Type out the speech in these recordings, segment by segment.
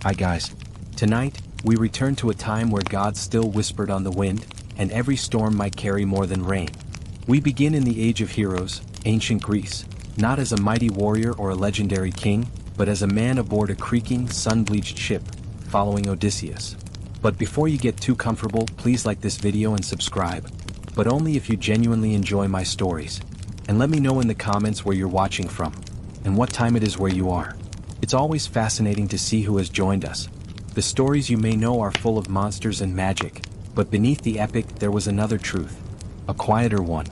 Hi guys. Tonight, we return to a time where God still whispered on the wind, and every storm might carry more than rain. We begin in the age of heroes, ancient Greece, not as a mighty warrior or a legendary king, but as a man aboard a creaking, sun-bleached ship, following Odysseus. But before you get too comfortable, please like this video and subscribe, but only if you genuinely enjoy my stories. And let me know in the comments where you're watching from, and what time it is where you are. It's always fascinating to see who has joined us. The stories you may know are full of monsters and magic, but beneath the epic there was another truth. A quieter one.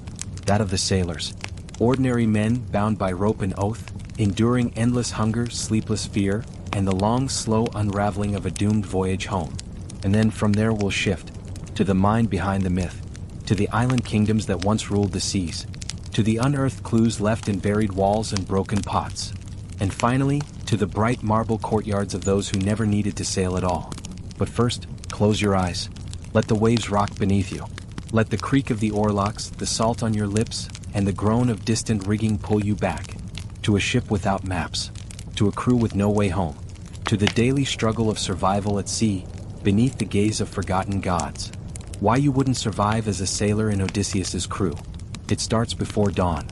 That of the sailors. Ordinary men bound by rope and oath, enduring endless hunger, sleepless fear, and the long, slow unraveling of a doomed voyage home. And then from there we'll shift to the mind behind the myth, to the island kingdoms that once ruled the seas, to the unearthed clues left in buried walls and broken pots, and finally, to the bright marble courtyards of those who never needed to sail at all. But first, close your eyes. Let the waves rock beneath you. Let the creak of the oarlocks, the salt on your lips, and the groan of distant rigging pull you back. To a ship without maps. To a crew with no way home. To the daily struggle of survival at sea, beneath the gaze of forgotten gods. Why you wouldn't survive as a sailor in Odysseus's crew. It starts before dawn.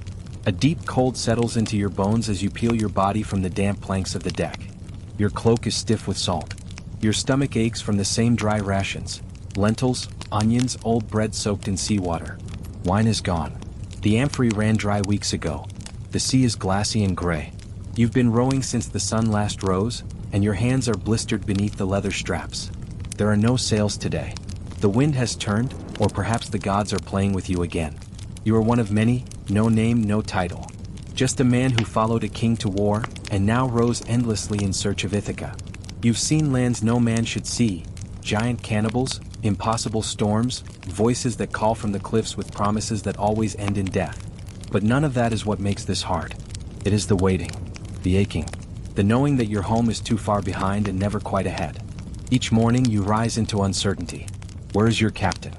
A deep cold settles into your bones as you peel your body from the damp planks of the deck. Your cloak is stiff with salt. Your stomach aches from the same dry rations. Lentils, onions, old bread soaked in seawater. Wine is gone. The amphory ran dry weeks ago. The sea is glassy and gray. You've been rowing since the sun last rose, and your hands are blistered beneath the leather straps. There are no sails today. The wind has turned, or perhaps the gods are playing with you again. You are one of many, no name, no title. Just a man who followed a king to war, and now rows endlessly in search of Ithaca. You've seen lands no man should see, giant cannibals, impossible storms, voices that call from the cliffs with promises that always end in death. But none of that is what makes this hard. It is the waiting, the aching, the knowing that your home is too far behind and never quite ahead. Each morning you rise into uncertainty. Where is your captain?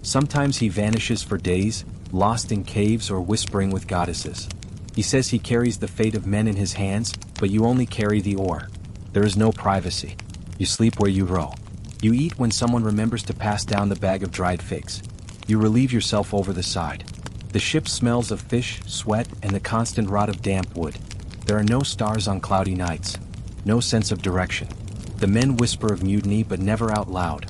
Sometimes he vanishes for days, lost in caves or whispering with goddesses. He says he carries the fate of men in his hands, but you only carry the oar. There is no privacy. You sleep where you row. You eat when someone remembers to pass down the bag of dried figs. You relieve yourself over the side. The ship smells of fish, sweat, and the constant rot of damp wood. There are no stars on cloudy nights. No sense of direction. The men whisper of mutiny but never out loud.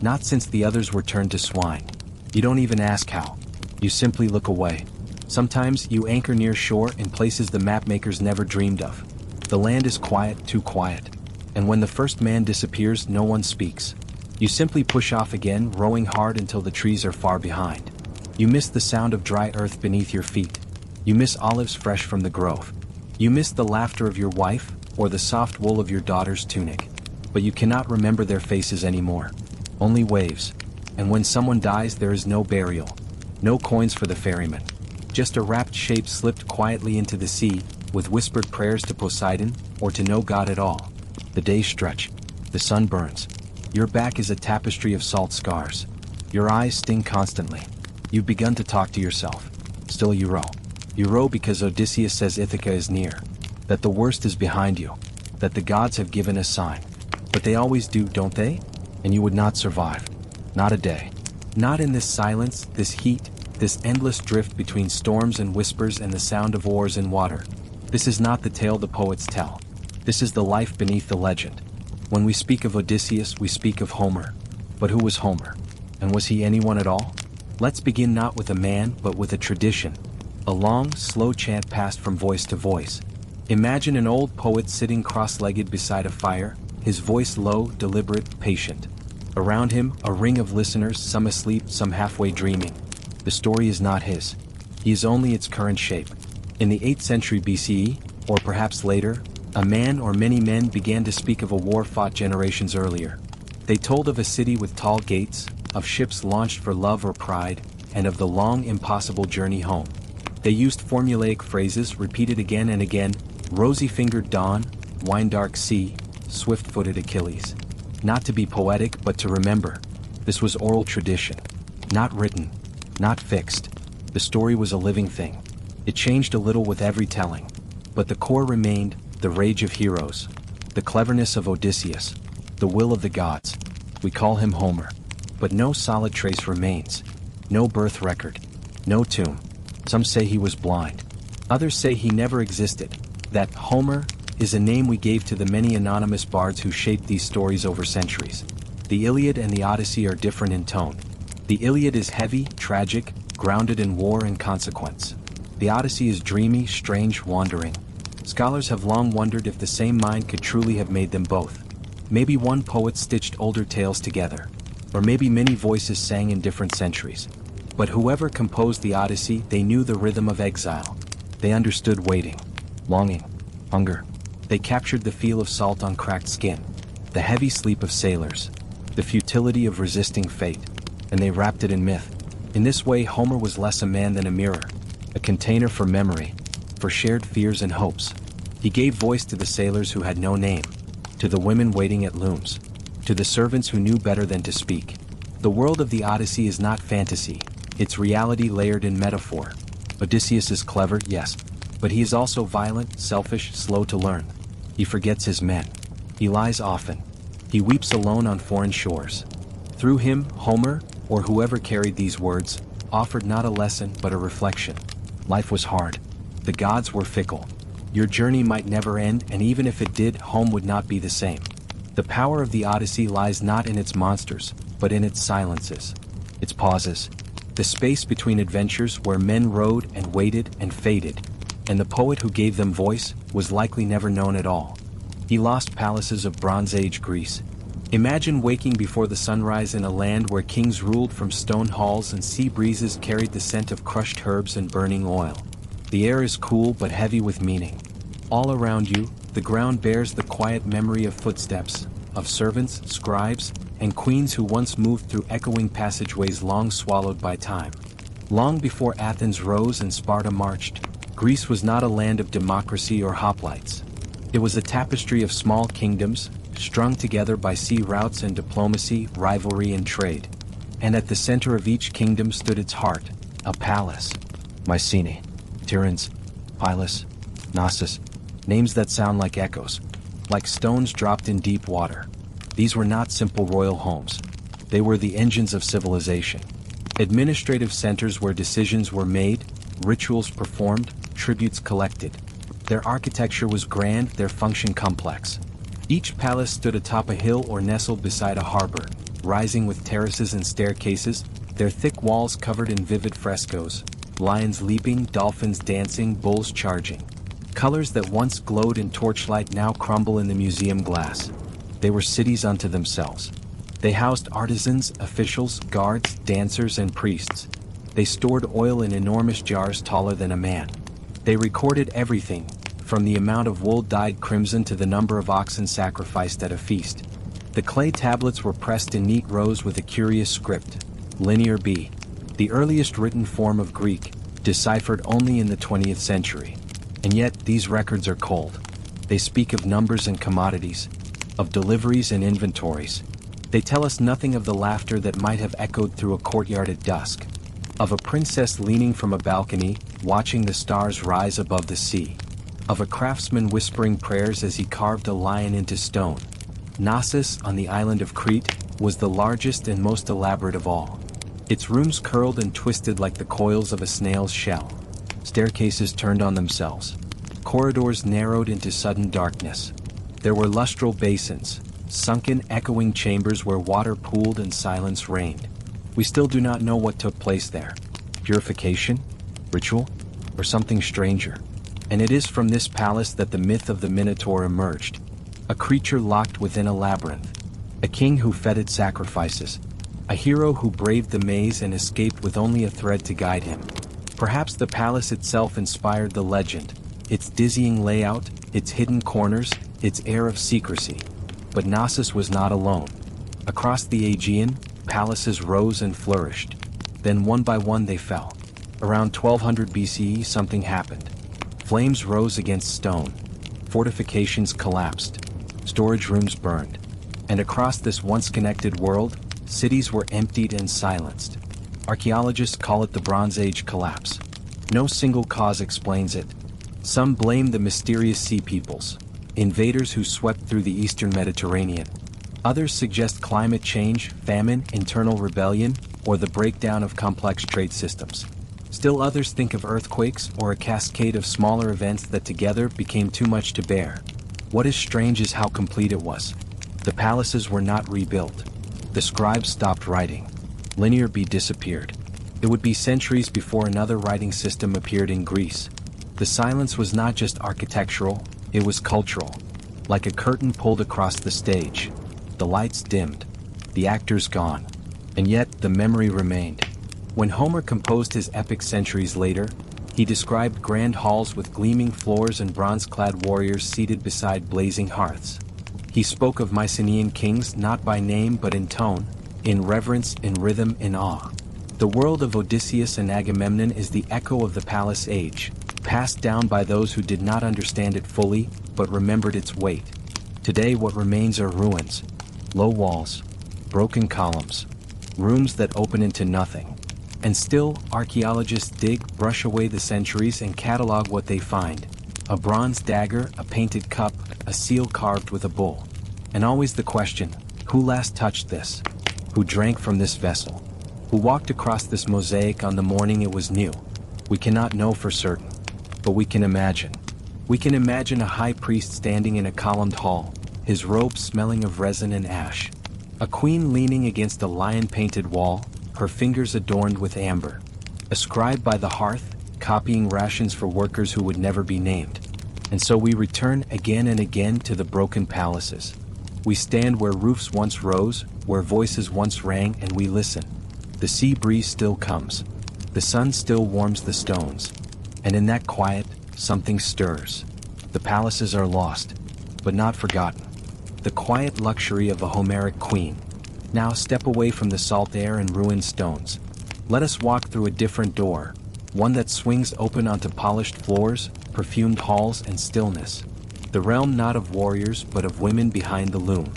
Not since the others were turned to swine. You don't even ask how. You simply look away. Sometimes you anchor near shore in places the mapmakers never dreamed of. The land is quiet, too quiet. And when the first man disappears, no one speaks. You simply push off again, rowing hard until the trees are far behind. You miss the sound of dry earth beneath your feet. You miss olives fresh from the grove. You miss the laughter of your wife, or the soft wool of your daughter's tunic. But you cannot remember their faces anymore. Only waves. And when someone dies, there is no burial. No coins for the ferryman. Just a wrapped shape slipped quietly into the sea, with whispered prayers to Poseidon, or to no god at all. The days stretch. The sun burns. Your back is a tapestry of salt scars. Your eyes sting constantly. You've begun to talk to yourself. Still you row. You row because Odysseus says Ithaca is near. That the worst is behind you. That the gods have given a sign. But they always do, don't they? And you would not survive. Not a day. Not in this silence, this heat, this endless drift between storms and whispers and the sound of oars in water. This is not the tale the poets tell. This is the life beneath the legend. When we speak of Odysseus, we speak of Homer. But who was Homer? And was he anyone at all? Let's begin not with a man, but with a tradition. A long, slow chant passed from voice to voice. Imagine an old poet sitting cross-legged beside a fire, his voice low, deliberate, patient. Around him, a ring of listeners, some asleep, some halfway dreaming. The story is not his. He is only its current shape. In the 8th century BCE, or perhaps later, a man or many men began to speak of a war fought generations earlier. They told of a city with tall gates, of ships launched for love or pride, and of the long, impossible journey home. They used formulaic phrases repeated again and again: rosy-fingered dawn, wine-dark sea, swift-footed Achilles. Not to be poetic, but to remember. This was oral tradition. Not written. Not fixed. The story was a living thing. It changed a little with every telling. But the core remained, the rage of heroes. The cleverness of Odysseus. The will of the gods. We call him Homer. But no solid trace remains. No birth record. No tomb. Some say he was blind. Others say he never existed. That Homer is a name we gave to the many anonymous bards who shaped these stories over centuries. The Iliad and the Odyssey are different in tone. The Iliad is heavy, tragic, grounded in war and consequence. The Odyssey is dreamy, strange, wandering. Scholars have long wondered if the same mind could truly have made them both. Maybe one poet stitched older tales together. Or maybe many voices sang in different centuries. But whoever composed the Odyssey, they knew the rhythm of exile. They understood waiting, longing, hunger. They captured the feel of salt on cracked skin, the heavy sleep of sailors, the futility of resisting fate, and they wrapped it in myth. In this way, Homer was less a man than a mirror, a container for memory, for shared fears and hopes. He gave voice to the sailors who had no name, to the women waiting at looms, to the servants who knew better than to speak. The world of the Odyssey is not fantasy, it's reality layered in metaphor. Odysseus is clever, yes, but he is also violent, selfish, slow to learn. He forgets his men. He lies often. He weeps alone on foreign shores. Through him, Homer, or whoever carried these words, offered not a lesson but a reflection. Life was hard. The gods were fickle. Your journey might never end, and even if it did, home would not be the same. The power of the Odyssey lies not in its monsters, but in its silences, its pauses, the space between adventures where men rode and waited and faded, and the poet who gave them voice was likely never known at all. He lost palaces of Bronze Age Greece. Imagine waking before the sunrise in a land where kings ruled from stone halls and sea breezes carried the scent of crushed herbs and burning oil. The air is cool but heavy with meaning. All around you, the ground bears the quiet memory of footsteps, of servants, scribes, and queens who once moved through echoing passageways long swallowed by time. Long before Athens rose and Sparta marched, Greece was not a land of democracy or hoplites. It was a tapestry of small kingdoms, strung together by sea routes and diplomacy, rivalry and trade. And at the center of each kingdom stood its heart, a palace. Mycenae, Tiryns, Pylos, Knossos, names that sound like echoes, like stones dropped in deep water. These were not simple royal homes. They were the engines of civilization. Administrative centers where decisions were made, rituals performed, tributes collected. Their architecture was grand, their function complex. Each palace stood atop a hill or nestled beside a harbor, rising with terraces and staircases, their thick walls covered in vivid frescoes, lions leaping, dolphins dancing, bulls charging. Colors that once glowed in torchlight now crumble in the museum glass. They were cities unto themselves. They housed artisans, officials, guards, dancers, and priests. They stored oil in enormous jars taller than a man. They recorded everything, from the amount of wool dyed crimson to the number of oxen sacrificed at a feast. The clay tablets were pressed in neat rows with a curious script, Linear B, the earliest written form of Greek, deciphered only in the 20th century. And yet, these records are cold. They speak of numbers and commodities, of deliveries and inventories. They tell us nothing of the laughter that might have echoed through a courtyard at dusk, of a princess leaning from a balcony, watching the stars rise above the sea, of a craftsman whispering prayers as he carved a lion into stone. Knossos, on the island of Crete, was the largest and most elaborate of all. Its rooms curled and twisted like the coils of a snail's shell. Staircases turned on themselves. Corridors narrowed into sudden darkness. There were lustral basins, sunken, echoing chambers where water pooled and silence reigned. We still do not know what took place there. Purification? Ritual? Or something stranger? And it is from this palace that the myth of the Minotaur emerged. A creature locked within a labyrinth. A king who feted sacrifices. A hero who braved the maze and escaped with only a thread to guide him. Perhaps the palace itself inspired the legend. Its dizzying layout, its hidden corners, its air of secrecy. But Knossos was not alone. Across the Aegean, palaces rose and flourished. Then one by one they fell. Around 1200 BCE something happened. Flames rose against stone. Fortifications collapsed. Storage rooms burned. And across this once connected world, cities were emptied and silenced. Archaeologists call it the Bronze Age collapse. No single cause explains it. Some blame the mysterious sea peoples. invaders who swept through the eastern Mediterranean. Others suggest climate change, famine, internal rebellion, or the breakdown of complex trade systems. Still others think of earthquakes or a cascade of smaller events that together became too much to bear. What is strange is how complete it was. The palaces were not rebuilt. The scribes stopped writing. Linear B disappeared. It would be centuries before another writing system appeared in Greece. The silence was not just architectural, it was cultural. Like a curtain pulled across the stage. The lights dimmed. The actors gone. And yet, the memory remained. When Homer composed his epic centuries later, he described grand halls with gleaming floors and bronze-clad warriors seated beside blazing hearths. He spoke of Mycenaean kings not by name but in tone, in reverence, in rhythm, in awe. The world of Odysseus and Agamemnon is the echo of the palace age, passed down by those who did not understand it fully, but remembered its weight. Today what remains are ruins, low walls, broken columns, rooms that open into nothing. And still, archaeologists dig, brush away the centuries and catalog what they find. A bronze dagger, a painted cup, a seal carved with a bull. And always the question, who last touched this? Who drank from this vessel? Who walked across this mosaic on the morning it was new? We cannot know for certain, but we can imagine. We can imagine a high priest standing in a columned hall, his robe smelling of resin and ash. A queen leaning against a lion-painted wall, her fingers adorned with amber. A scribe by the hearth, copying rations for workers who would never be named. And so we return again and again to the broken palaces. We stand where roofs once rose, where voices once rang, and we listen. The sea breeze still comes. The sun still warms the stones. And in that quiet, something stirs. The palaces are lost, but not forgotten. The quiet luxury of a Homeric queen. Now step away from the salt air and ruined stones. Let us walk through a different door, one that swings open onto polished floors, perfumed halls, and stillness. The realm not of warriors but of women behind the loom.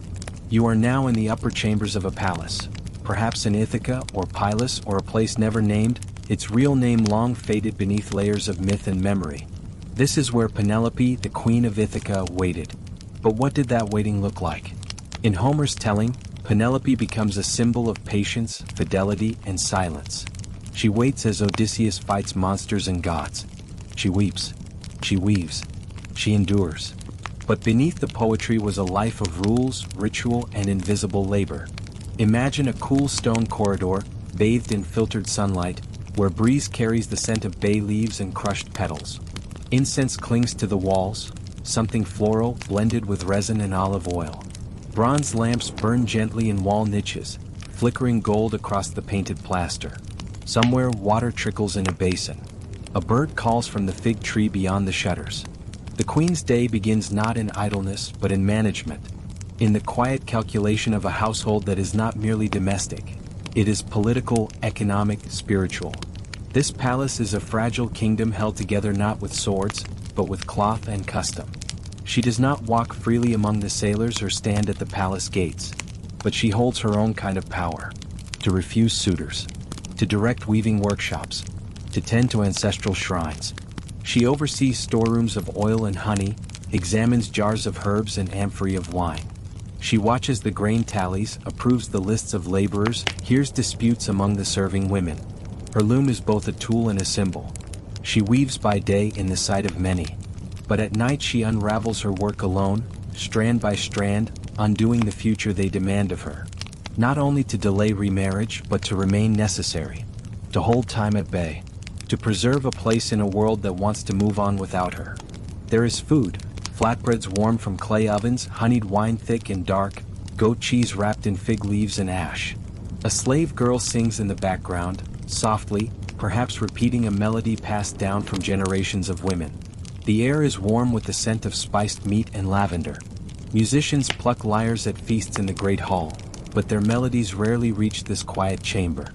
You are now in the upper chambers of a palace, perhaps in Ithaca or Pylos or a place never named, its real name long faded beneath layers of myth and memory. This is where Penelope, the queen of Ithaca, waited. But what did that waiting look like? In Homer's telling, Penelope becomes a symbol of patience, fidelity, and silence. She waits as Odysseus fights monsters and gods. She weeps. She weaves. She endures. But beneath the poetry was a life of rules, ritual, and invisible labor. Imagine a cool stone corridor, bathed in filtered sunlight, where breeze carries the scent of bay leaves and crushed petals. Incense clings to the walls, something floral blended with resin and olive oil. Bronze lamps burn gently in wall niches, flickering gold across the painted plaster. Somewhere water trickles in a basin. A bird calls from the fig tree beyond the shutters. The queen's day begins not in idleness but in management. In the quiet calculation of a household that is not merely domestic. It is political, economic, spiritual. This palace is a fragile kingdom held together not with swords, but with cloth and custom. She does not walk freely among the sailors or stand at the palace gates, but she holds her own kind of power. To refuse suitors, to direct weaving workshops, to tend to ancestral shrines. She oversees storerooms of oil and honey, examines jars of herbs and amphorae of wine. She watches the grain tallies, approves the lists of laborers, hears disputes among the serving women. Her loom is both a tool and a symbol. She weaves by day in the sight of many. But at night she unravels her work alone, strand by strand, undoing the future they demand of her. Not only to delay remarriage, but to remain necessary. To hold time at bay. To preserve a place in a world that wants to move on without her. There is food, flatbreads warm from clay ovens, honeyed wine thick and dark, goat cheese wrapped in fig leaves and ash. A slave girl sings in the background, softly, perhaps repeating a melody passed down from generations of women. The air is warm with the scent of spiced meat and lavender. Musicians pluck lyres at feasts in the great hall, but their melodies rarely reach this quiet chamber.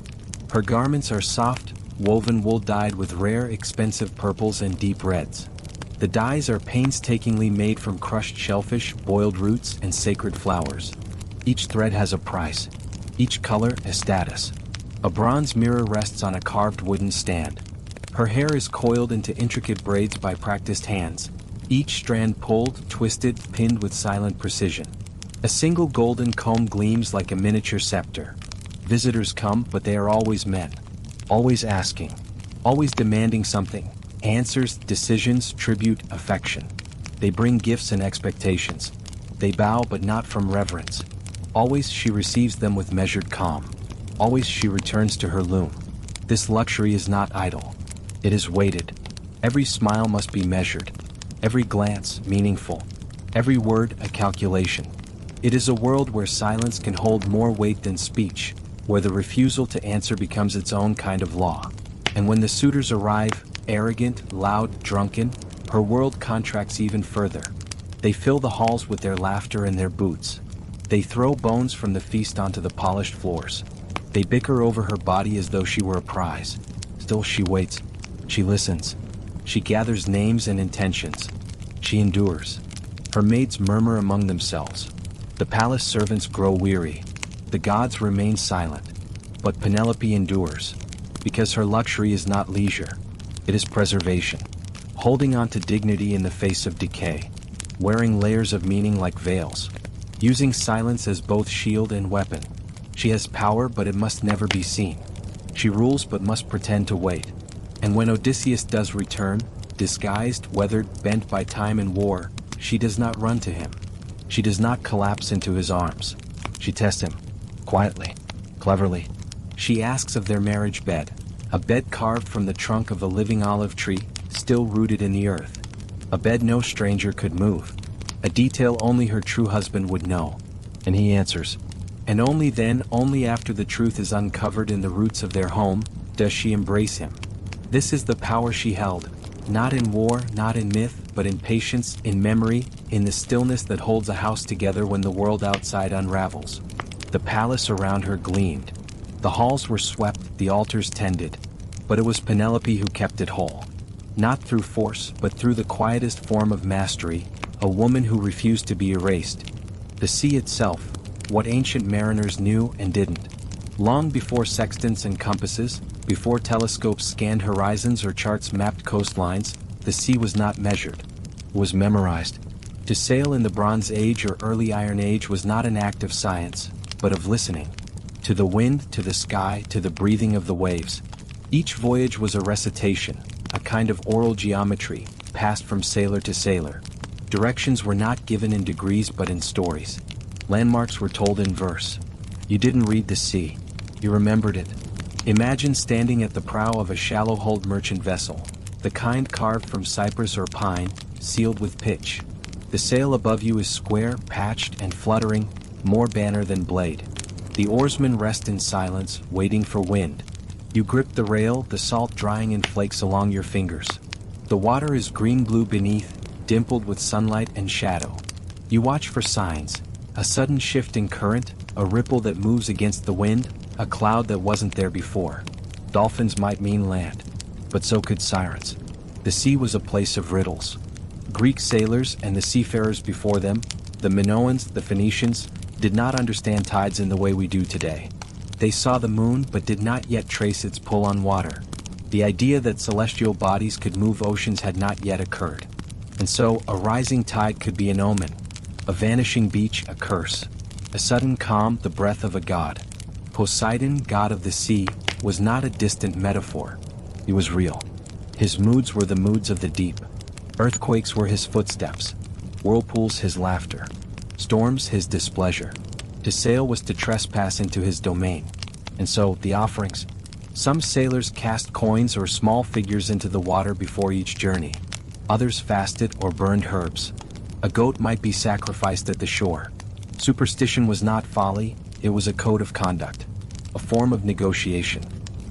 Her garments are soft, woven wool dyed with rare, expensive purples and deep reds. The dyes are painstakingly made from crushed shellfish, boiled roots, and sacred flowers. Each thread has a price, each color a status. A bronze mirror rests on a carved wooden stand. Her hair is coiled into intricate braids by practiced hands, Each strand pulled, twisted, pinned with silent precision. A single golden comb gleams like a miniature scepter. Visitors come, but they are always men. Always asking. Always demanding something. Answers, decisions, tribute, affection. They bring gifts and expectations. They bow, but not from reverence. Always she receives them with measured calm. Always she returns to her loom. This luxury is not idle. It is weighted. Every smile must be measured. Every glance meaningful. Every word a calculation. It is a world where silence can hold more weight than speech, where the refusal to answer becomes its own kind of law. And when the suitors arrive, arrogant, loud, drunken, her world contracts even further. They fill the halls with their laughter and their boots. They throw bones from the feast onto the polished floors. They bicker over her body as though she were a prize. Still she waits. She listens. She gathers names and intentions. She endures. Her maids murmur among themselves. The palace servants grow weary. The gods remain silent. But Penelope endures. Because her luxury is not leisure. It is preservation. Holding on to dignity in the face of decay. Wearing layers of meaning like veils. Using silence as both shield and weapon. She has power, but it must never be seen. She rules, but must pretend to wait. And when Odysseus does return, disguised, weathered, bent by time and war, she does not run to him. She does not collapse into his arms. She tests him. Quietly. Cleverly. She asks of their marriage bed. A bed carved from the trunk of a living olive tree, still rooted in the earth. A bed no stranger could move. A detail only her true husband would know. And he answers. And only then, only after the truth is uncovered in the roots of their home, does she embrace him. This is the power she held, not in war, not in myth, but in patience, in memory, in the stillness that holds a house together when the world outside unravels. The palace around her gleamed. The halls were swept, the altars tended. But it was Penelope who kept it whole. Not through force, but through the quietest form of mastery, a woman who refused to be erased. The sea itself, what ancient mariners knew and didn't. Long before sextants and compasses, before telescopes scanned horizons or charts mapped coastlines, the sea was not measured. It was memorized. To sail in the Bronze Age or early Iron Age was not an act of science, but of listening. To the wind, to the sky, to the breathing of the waves. Each voyage was a recitation, a kind of oral geometry, passed from sailor to sailor. Directions were not given in degrees but in stories. Landmarks were told in verse. You didn't read the sea. You remembered it. Imagine standing at the prow of a shallow-hulled merchant vessel, the kind carved from cypress or pine, sealed with pitch. The sail above you is square, patched, and fluttering, more banner than blade. The oarsmen rest in silence, waiting for wind. You grip the rail, the salt drying in flakes along your fingers. The water is green-blue beneath, dimpled with sunlight and shadow. You watch for signs, a sudden shift in current, a ripple that moves against the wind, a cloud that wasn't there before. Dolphins might mean land, but so could sirens. The sea was a place of riddles. Greek sailors and the seafarers before them, the Minoans, the Phoenicians, did not understand tides in the way we do today. They saw the moon but did not yet trace its pull on water. The idea that celestial bodies could move oceans had not yet occurred. And so, a rising tide could be an omen. A vanishing beach, a curse. A sudden calm, the breath of a god. Poseidon, god of the sea, was not a distant metaphor. He was real. His moods were the moods of the deep. Earthquakes were his footsteps. Whirlpools his laughter. Storms his displeasure. To sail was to trespass into his domain. And so, the offerings. Some sailors cast coins or small figures into the water before each journey. Others fasted or burned herbs. A goat might be sacrificed at the shore. Superstition was not folly, it was a code of conduct. A form of negotiation.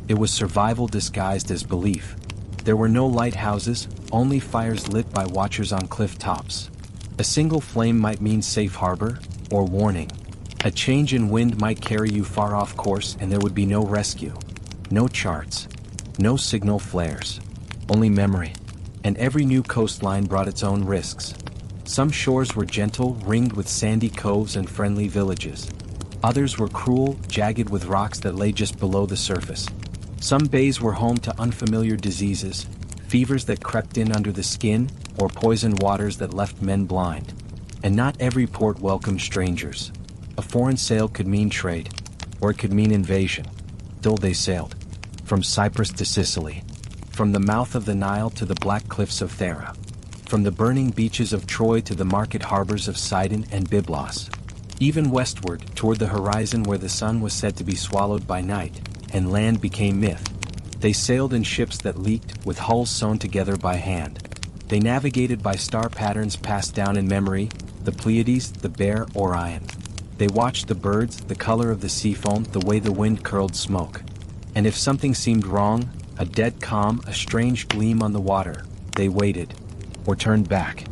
It was survival disguised as belief. There were no lighthouses, only fires lit by watchers on cliff tops. A single flame might mean safe harbor, or warning. A change in wind might carry you far off course and there would be no rescue. No charts. No signal flares. Only memory. And every new coastline brought its own risks. Some shores were gentle, ringed with sandy coves and friendly villages. Others were cruel, jagged with rocks that lay just below the surface. Some bays were home to unfamiliar diseases, fevers that crept in under the skin, or poisoned waters that left men blind. And not every port welcomed strangers. A foreign sail could mean trade, or it could mean invasion. Still they sailed. From Cyprus to Sicily. From the mouth of the Nile to the black cliffs of Thera. From the burning beaches of Troy to the market harbors of Sidon and Byblos. Even westward, toward the horizon where the sun was said to be swallowed by night, and land became myth. They sailed in ships that leaked, with hulls sewn together by hand. They navigated by star patterns passed down in memory, the Pleiades, the Bear, Orion. They watched the birds, the color of the sea foam, the way the wind curled smoke. And if something seemed wrong, a dead calm, a strange gleam on the water, they waited, or turned back,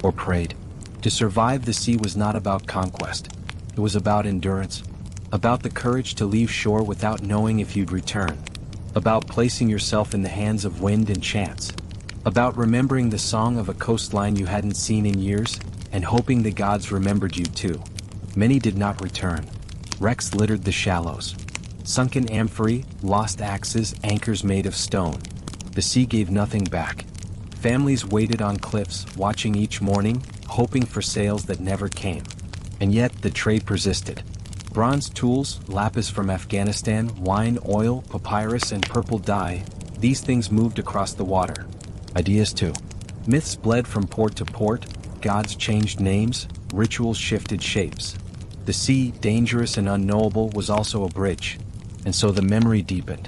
or prayed. To survive the sea was not about conquest. It was about endurance, about the courage to leave shore without knowing if you'd return, about placing yourself in the hands of wind and chance, about remembering the song of a coastline you hadn't seen in years, and hoping the gods remembered you too. Many did not return. Wrecks littered the shallows. Sunken amphorae, lost axes, anchors made of stone. The sea gave nothing back. Families waited on cliffs, watching each morning, hoping for sails that never came. And yet the trade persisted. Bronze tools, lapis from Afghanistan, wine, oil, papyrus, and purple dye, these things moved across the water. Ideas too. Myths bled from port to port, gods changed names, rituals shifted shapes. The sea, dangerous and unknowable, was also a bridge. And so the memory deepened.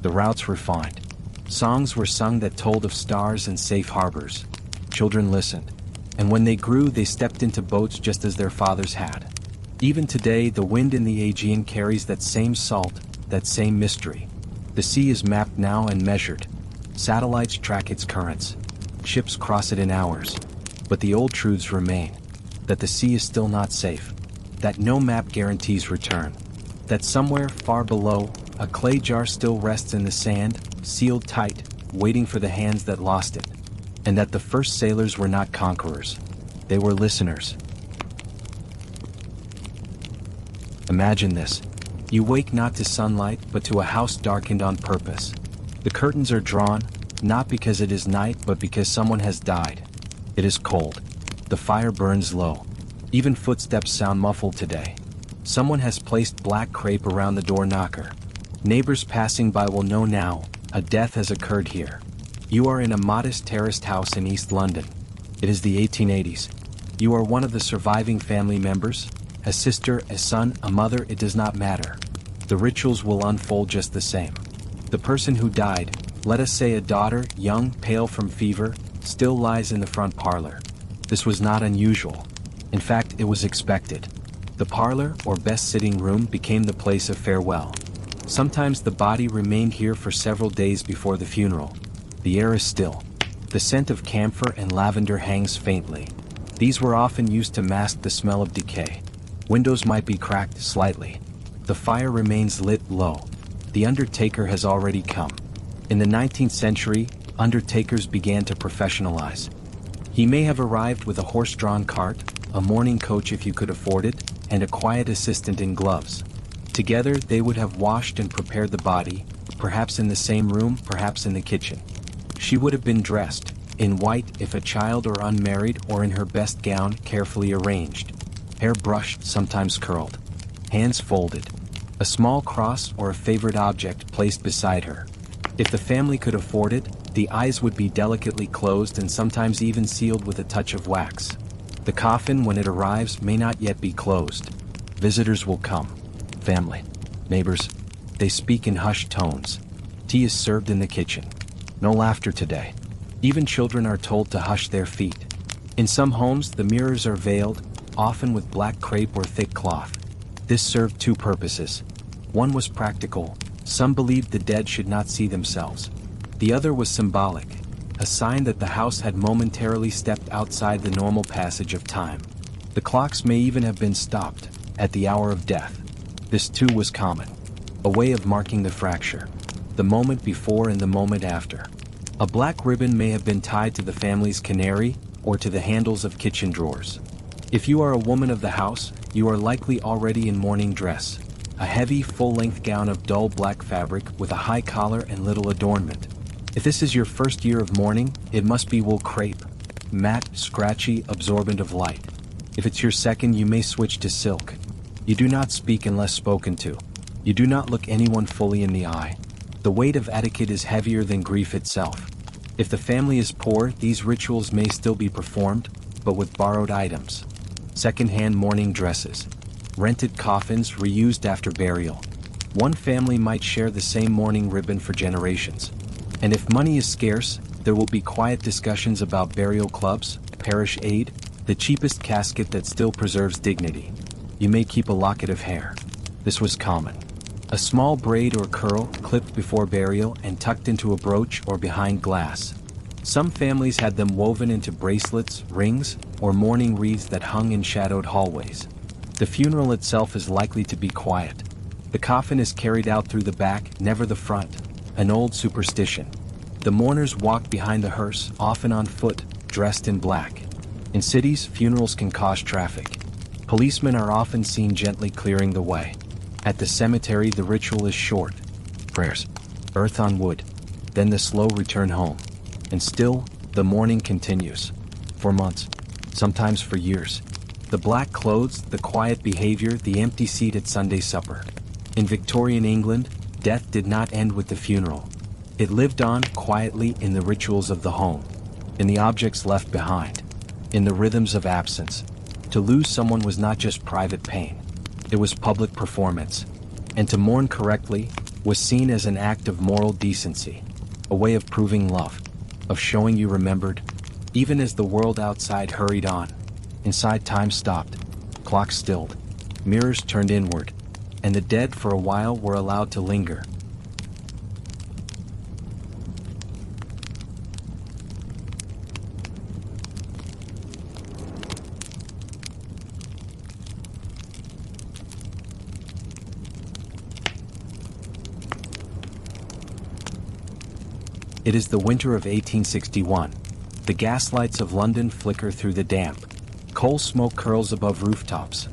The routes refined. Songs were sung that told of stars and safe harbors. Children listened. And when they grew, they stepped into boats just as their fathers had. Even today, the wind in the Aegean carries that same salt, that same mystery. The sea is mapped now and measured. Satellites track its currents. Ships cross it in hours. But the old truths remain. That the sea is still not safe. That no map guarantees return. That somewhere far below, a clay jar still rests in the sand, sealed tight, waiting for the hands that lost it. And that the first sailors were not conquerors. They were listeners. Imagine this. You wake not to sunlight, but to a house darkened on purpose. The curtains are drawn, not because it is night, but because someone has died. It is cold. The fire burns low. Even footsteps sound muffled today. Someone has placed black crepe around the door knocker. Neighbors passing by will know now, a death has occurred here. You are in a modest terraced house in East London. It is the 1880s. You are one of the surviving family members, a sister, a son, a mother, it does not matter. The rituals will unfold just the same. The person who died, let us say a daughter, young, pale from fever, still lies in the front parlor. This was not unusual. In fact, it was expected. The parlor, or best sitting room, became the place of farewell. Sometimes the body remained here for several days before the funeral. The air is still. The scent of camphor and lavender hangs faintly. These were often used to mask the smell of decay. Windows might be cracked slightly. The fire remains lit low. The undertaker has already come. In the 19th century, undertakers began to professionalize. He may have arrived with a horse-drawn cart, a mourning coach if you could afford it, and a quiet assistant in gloves. Together they would have washed and prepared the body, perhaps in the same room, perhaps in the kitchen. She would have been dressed, in white if a child or unmarried, or in her best gown, carefully arranged. Hair brushed, sometimes curled. Hands folded. A small cross or a favorite object placed beside her. If the family could afford it, the eyes would be delicately closed and sometimes even sealed with a touch of wax. The coffin, when it arrives, may not yet be closed. Visitors will come. Family. Neighbors. They speak in hushed tones. Tea is served in the kitchen. No laughter today. Even children are told to hush their feet. In some homes, the mirrors are veiled, often with black crepe or thick cloth. This served two purposes. One was practical. Some believed the dead should not see themselves. The other was symbolic, a sign that the house had momentarily stepped outside the normal passage of time. The clocks may even have been stopped, at the hour of death. This too was common. A way of marking the fracture. The moment before and the moment after. A black ribbon may have been tied to the family's canary, or to the handles of kitchen drawers. If you are a woman of the house, you are likely already in morning dress. A heavy, full-length gown of dull black fabric with a high collar and little adornment. If this is your first year of mourning, it must be wool crepe. Matte, scratchy, absorbent of light. If it's your second, you may switch to silk. You do not speak unless spoken to. You do not look anyone fully in the eye. The weight of etiquette is heavier than grief itself. If the family is poor, these rituals may still be performed, but with borrowed items. Second-hand mourning dresses. Rented coffins reused after burial. One family might share the same mourning ribbon for generations. And if money is scarce, there will be quiet discussions about burial clubs, parish aid, the cheapest casket that still preserves dignity. You may keep a locket of hair. This was common. A small braid or curl clipped before burial and tucked into a brooch or behind glass. Some families had them woven into bracelets, rings, or mourning wreaths that hung in shadowed hallways. The funeral itself is likely to be quiet. The coffin is carried out through the back, never the front, an old superstition. The mourners walk behind the hearse, often on foot, dressed in black. In cities, funerals can cause traffic. Policemen are often seen gently clearing the way. At the cemetery, the ritual is short. Prayers, earth on wood, then the slow return home. And still, the mourning continues. For months, sometimes for years. The black clothes, the quiet behavior, the empty seat at Sunday supper. In Victorian England, death did not end with the funeral. It lived on quietly in the rituals of the home, in the objects left behind, in the rhythms of absence. To lose someone was not just private pain. It was public performance. And to mourn correctly was seen as an act of moral decency, a way of proving love, of showing you remembered. Even as the world outside hurried on, inside time stopped, clocks stilled, mirrors turned inward, and the dead for a while were allowed to linger. It is the winter of 1861. The gaslights of London flicker through the damp. Coal smoke curls above rooftops.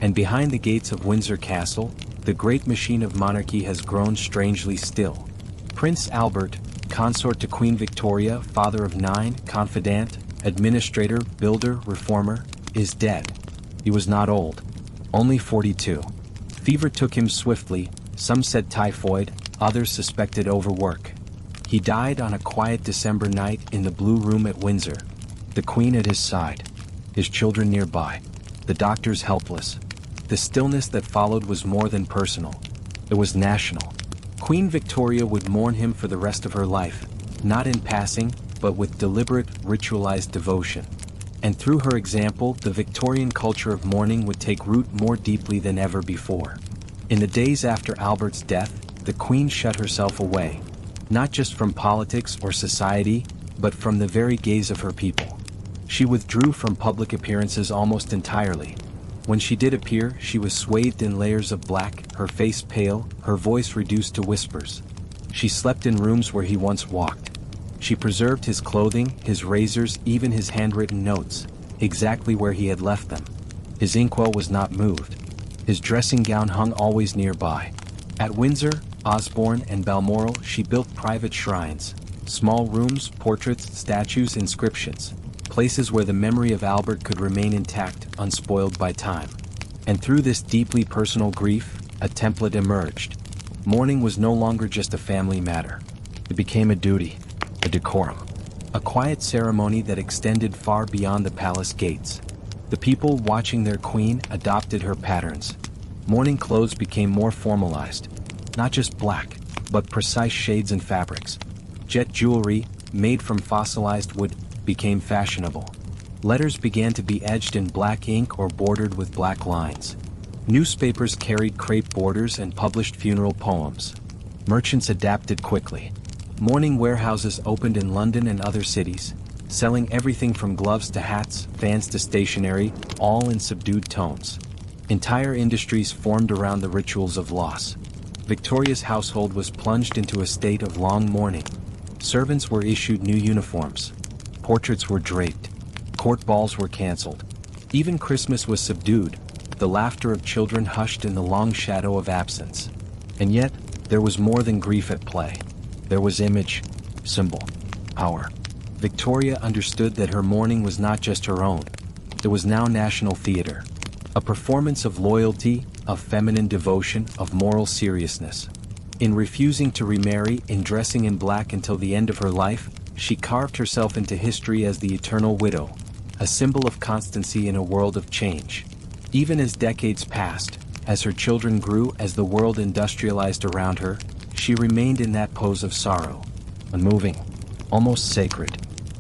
And behind the gates of Windsor Castle, the great machine of monarchy has grown strangely still. Prince Albert, consort to Queen Victoria, father of 9, confidant, administrator, builder, reformer, is dead. He was not old. Only 42. Fever took him swiftly, some said typhoid, others suspected overwork. He died on a quiet December night in the Blue Room at Windsor. The Queen at his side. His children nearby. The doctors helpless. The stillness that followed was more than personal. It was national. Queen Victoria would mourn him for the rest of her life, not in passing, but with deliberate, ritualized devotion. And through her example, the Victorian culture of mourning would take root more deeply than ever before. In the days after Albert's death, the Queen shut herself away. Not just from politics or society, but from the very gaze of her people. She withdrew from public appearances almost entirely. When she did appear, she was swathed in layers of black, her face pale, her voice reduced to whispers. She slept in rooms where he once walked. She preserved his clothing, his razors, even his handwritten notes, exactly where he had left them. His inkwell was not moved. His dressing gown hung always nearby. At Windsor, Osborne, and Balmoral, she built private shrines, small rooms, portraits, statues, inscriptions, places where the memory of Albert could remain intact, unspoiled by time. And through this deeply personal grief, a template emerged. Mourning was no longer just a family matter. It became a duty, a decorum, a quiet ceremony that extended far beyond the palace gates. The people watching their queen adopted her patterns. Mourning clothes became more formalized. Not just black, but precise shades and fabrics. Jet jewelry, made from fossilized wood, became fashionable. Letters began to be edged in black ink or bordered with black lines. Newspapers carried crepe borders and published funeral poems. Merchants adapted quickly. Mourning warehouses opened in London and other cities, selling everything from gloves to hats, fans to stationery, all in subdued tones. Entire industries formed around the rituals of loss. Victoria's household was plunged into a state of long mourning. Servants were issued new uniforms. Portraits were draped. Court balls were cancelled. Even Christmas was subdued, the laughter of children hushed in the long shadow of absence. And yet, there was more than grief at play. There was image, symbol, power. Victoria understood that her mourning was not just her own. It was now national theater. A performance of loyalty, of feminine devotion, of moral seriousness. In refusing to remarry, in dressing in black until the end of her life, she carved herself into history as the eternal widow, a symbol of constancy in a world of change. Even as decades passed, as her children grew, as the world industrialized around her, she remained in that pose of sorrow, unmoving, almost sacred.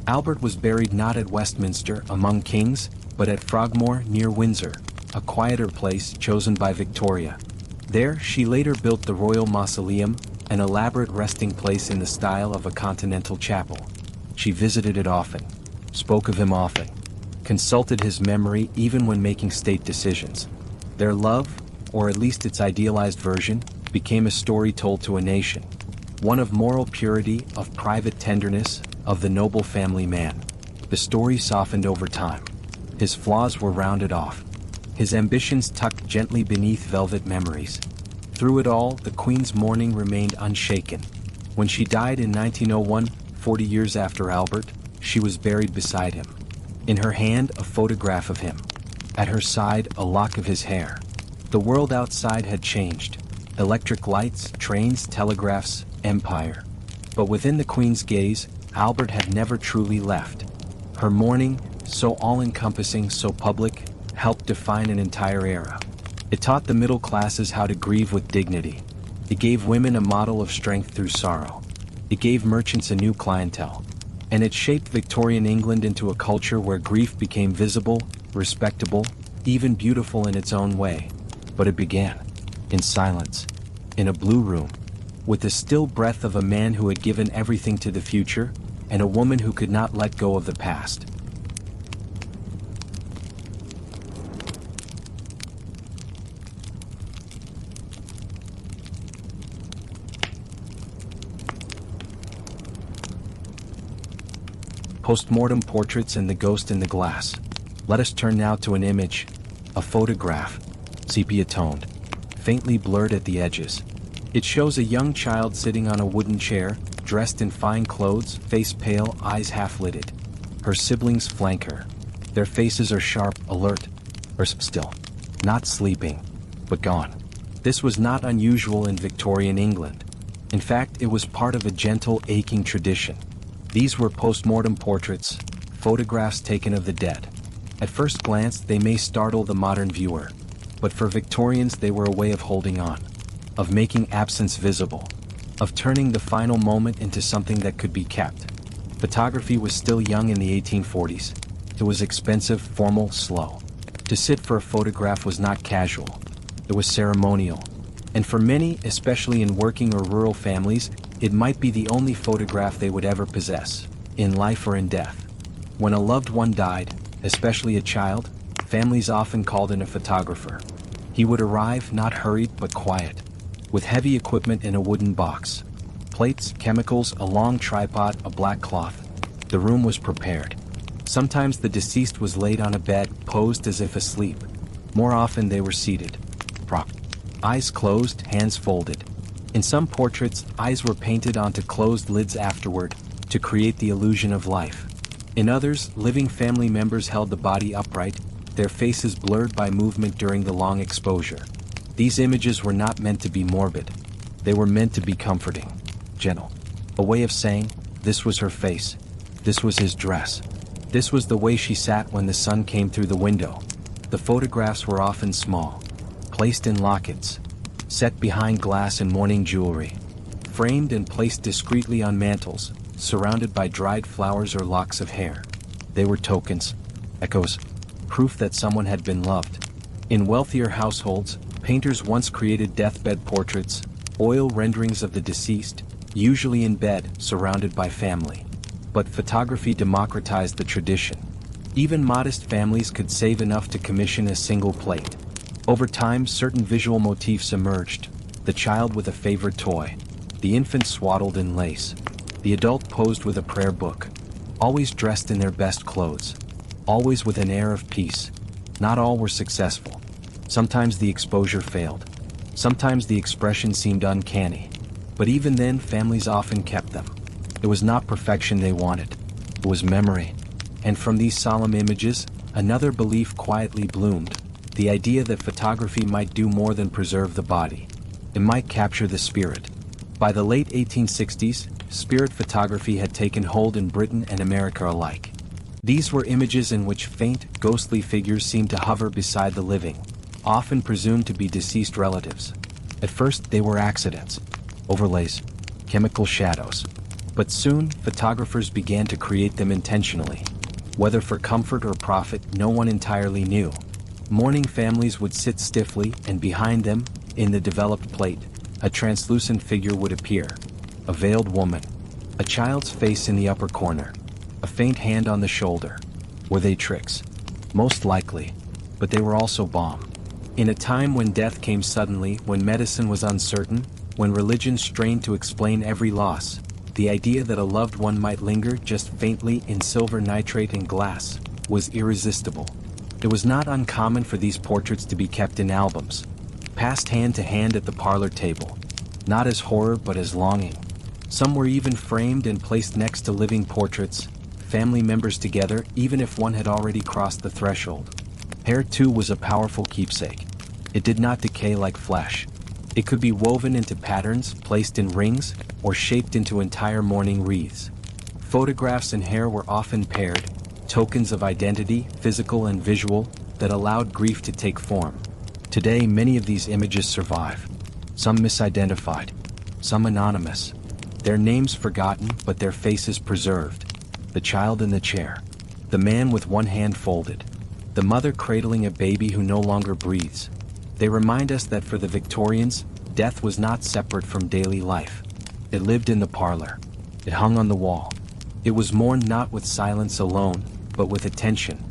Albert was buried not at Westminster among kings, but at Frogmore near Windsor, a quieter place chosen by Victoria. There, she later built the Royal Mausoleum, an elaborate resting place in the style of a continental chapel. She visited it often, spoke of him often, consulted his memory even when making state decisions. Their love, or at least its idealized version, became a story told to a nation. One of moral purity, of private tenderness, of the noble family man. The story softened over time. His flaws were rounded off. His ambitions tucked gently beneath velvet memories. Through it all, the Queen's mourning remained unshaken. When she died in 1901, 40 years after Albert, she was buried beside him. In her hand, a photograph of him. At her side, a lock of his hair. The world outside had changed. Electric lights, trains, telegraphs, empire. But within the Queen's gaze, Albert had never truly left. Her mourning, so all-encompassing, so public, helped define an entire era. It taught the middle classes how to grieve with dignity. It gave women a model of strength through sorrow. It gave merchants a new clientele. And it shaped Victorian England into a culture where grief became visible, respectable, even beautiful in its own way. But it began in silence, in a blue room, with the still breath of a man who had given everything to the future, and a woman who could not let go of the past. Postmortem portraits and the ghost in the glass. Let us turn now to an image, a photograph, sepia-toned, faintly blurred at the edges. It shows a young child sitting on a wooden chair, dressed in fine clothes, face pale, eyes half-lidded. Her siblings flank her. Their faces are sharp, alert, or still, not sleeping, but gone. This was not unusual in Victorian England. In fact, it was part of a gentle, aching tradition. These were postmortem portraits, photographs taken of the dead. At first glance, they may startle the modern viewer, but for Victorians they were a way of holding on, of making absence visible, of turning the final moment into something that could be kept. Photography was still young in the 1840s. It was expensive, formal, slow. To sit for a photograph was not casual. It was ceremonial. And for many, especially in working or rural families, it might be the only photograph they would ever possess, in life or in death. When a loved one died, especially a child, families often called in a photographer. He would arrive, not hurried but quiet, with heavy equipment in a wooden box. Plates, chemicals, a long tripod, a black cloth. The room was prepared. Sometimes the deceased was laid on a bed, posed as if asleep. More often they were seated, propped. Eyes closed, hands folded. In some portraits, eyes were painted onto closed lids afterward, to create the illusion of life. In others, living family members held the body upright, their faces blurred by movement during the long exposure. These images were not meant to be morbid. They were meant to be comforting, gentle. A way of saying, this was her face, this was his dress, this was the way she sat when the sun came through the window. The photographs were often small, placed in lockets, set behind glass and mourning jewelry, framed and placed discreetly on mantels, surrounded by dried flowers or locks of hair. They were tokens, echoes, proof that someone had been loved. In wealthier households, painters once created deathbed portraits, oil renderings of the deceased, usually in bed, surrounded by family. But photography democratized the tradition. Even modest families could save enough to commission a single plate. Over time, certain visual motifs emerged. The child with a favorite toy, the infant swaddled in lace, the adult posed with a prayer book, always dressed in their best clothes, always with an air of peace. Not all were successful. Sometimes the exposure failed. Sometimes the expression seemed uncanny. But even then, families often kept them. It was not perfection they wanted. It was memory. And from these solemn images, another belief quietly bloomed. The idea that photography might do more than preserve the body. It might capture the spirit. By the late 1860s, spirit photography had taken hold in Britain and America alike. These were images in which faint, ghostly figures seemed to hover beside the living, often presumed to be deceased relatives. At first, they were accidents, overlays, chemical shadows. But soon, photographers began to create them intentionally. Whether for comfort or profit, no one entirely knew. Mourning families would sit stiffly, and behind them, in the developed plate, a translucent figure would appear. A veiled woman. A child's face in the upper corner. A faint hand on the shoulder. Were they tricks? Most likely. But they were also balm. In a time when death came suddenly, when medicine was uncertain, when religion strained to explain every loss, the idea that a loved one might linger just faintly in silver nitrate and glass was irresistible. It was not uncommon for these portraits to be kept in albums, passed hand to hand at the parlor table, not as horror but as longing. Some were even framed and placed next to living portraits, family members together, even if one had already crossed the threshold. Hair too was a powerful keepsake. It did not decay like flesh. It could be woven into patterns, placed in rings, or shaped into entire mourning wreaths. Photographs and hair were often paired, tokens of identity, physical and visual, that allowed grief to take form. Today, many of these images survive. Some misidentified, some anonymous. Their names forgotten, but their faces preserved. The child in the chair. The man with one hand folded. The mother cradling a baby who no longer breathes. They remind us that for the Victorians, death was not separate from daily life. It lived in the parlor. It hung on the wall. It was mourned not with silence alone, but with attention.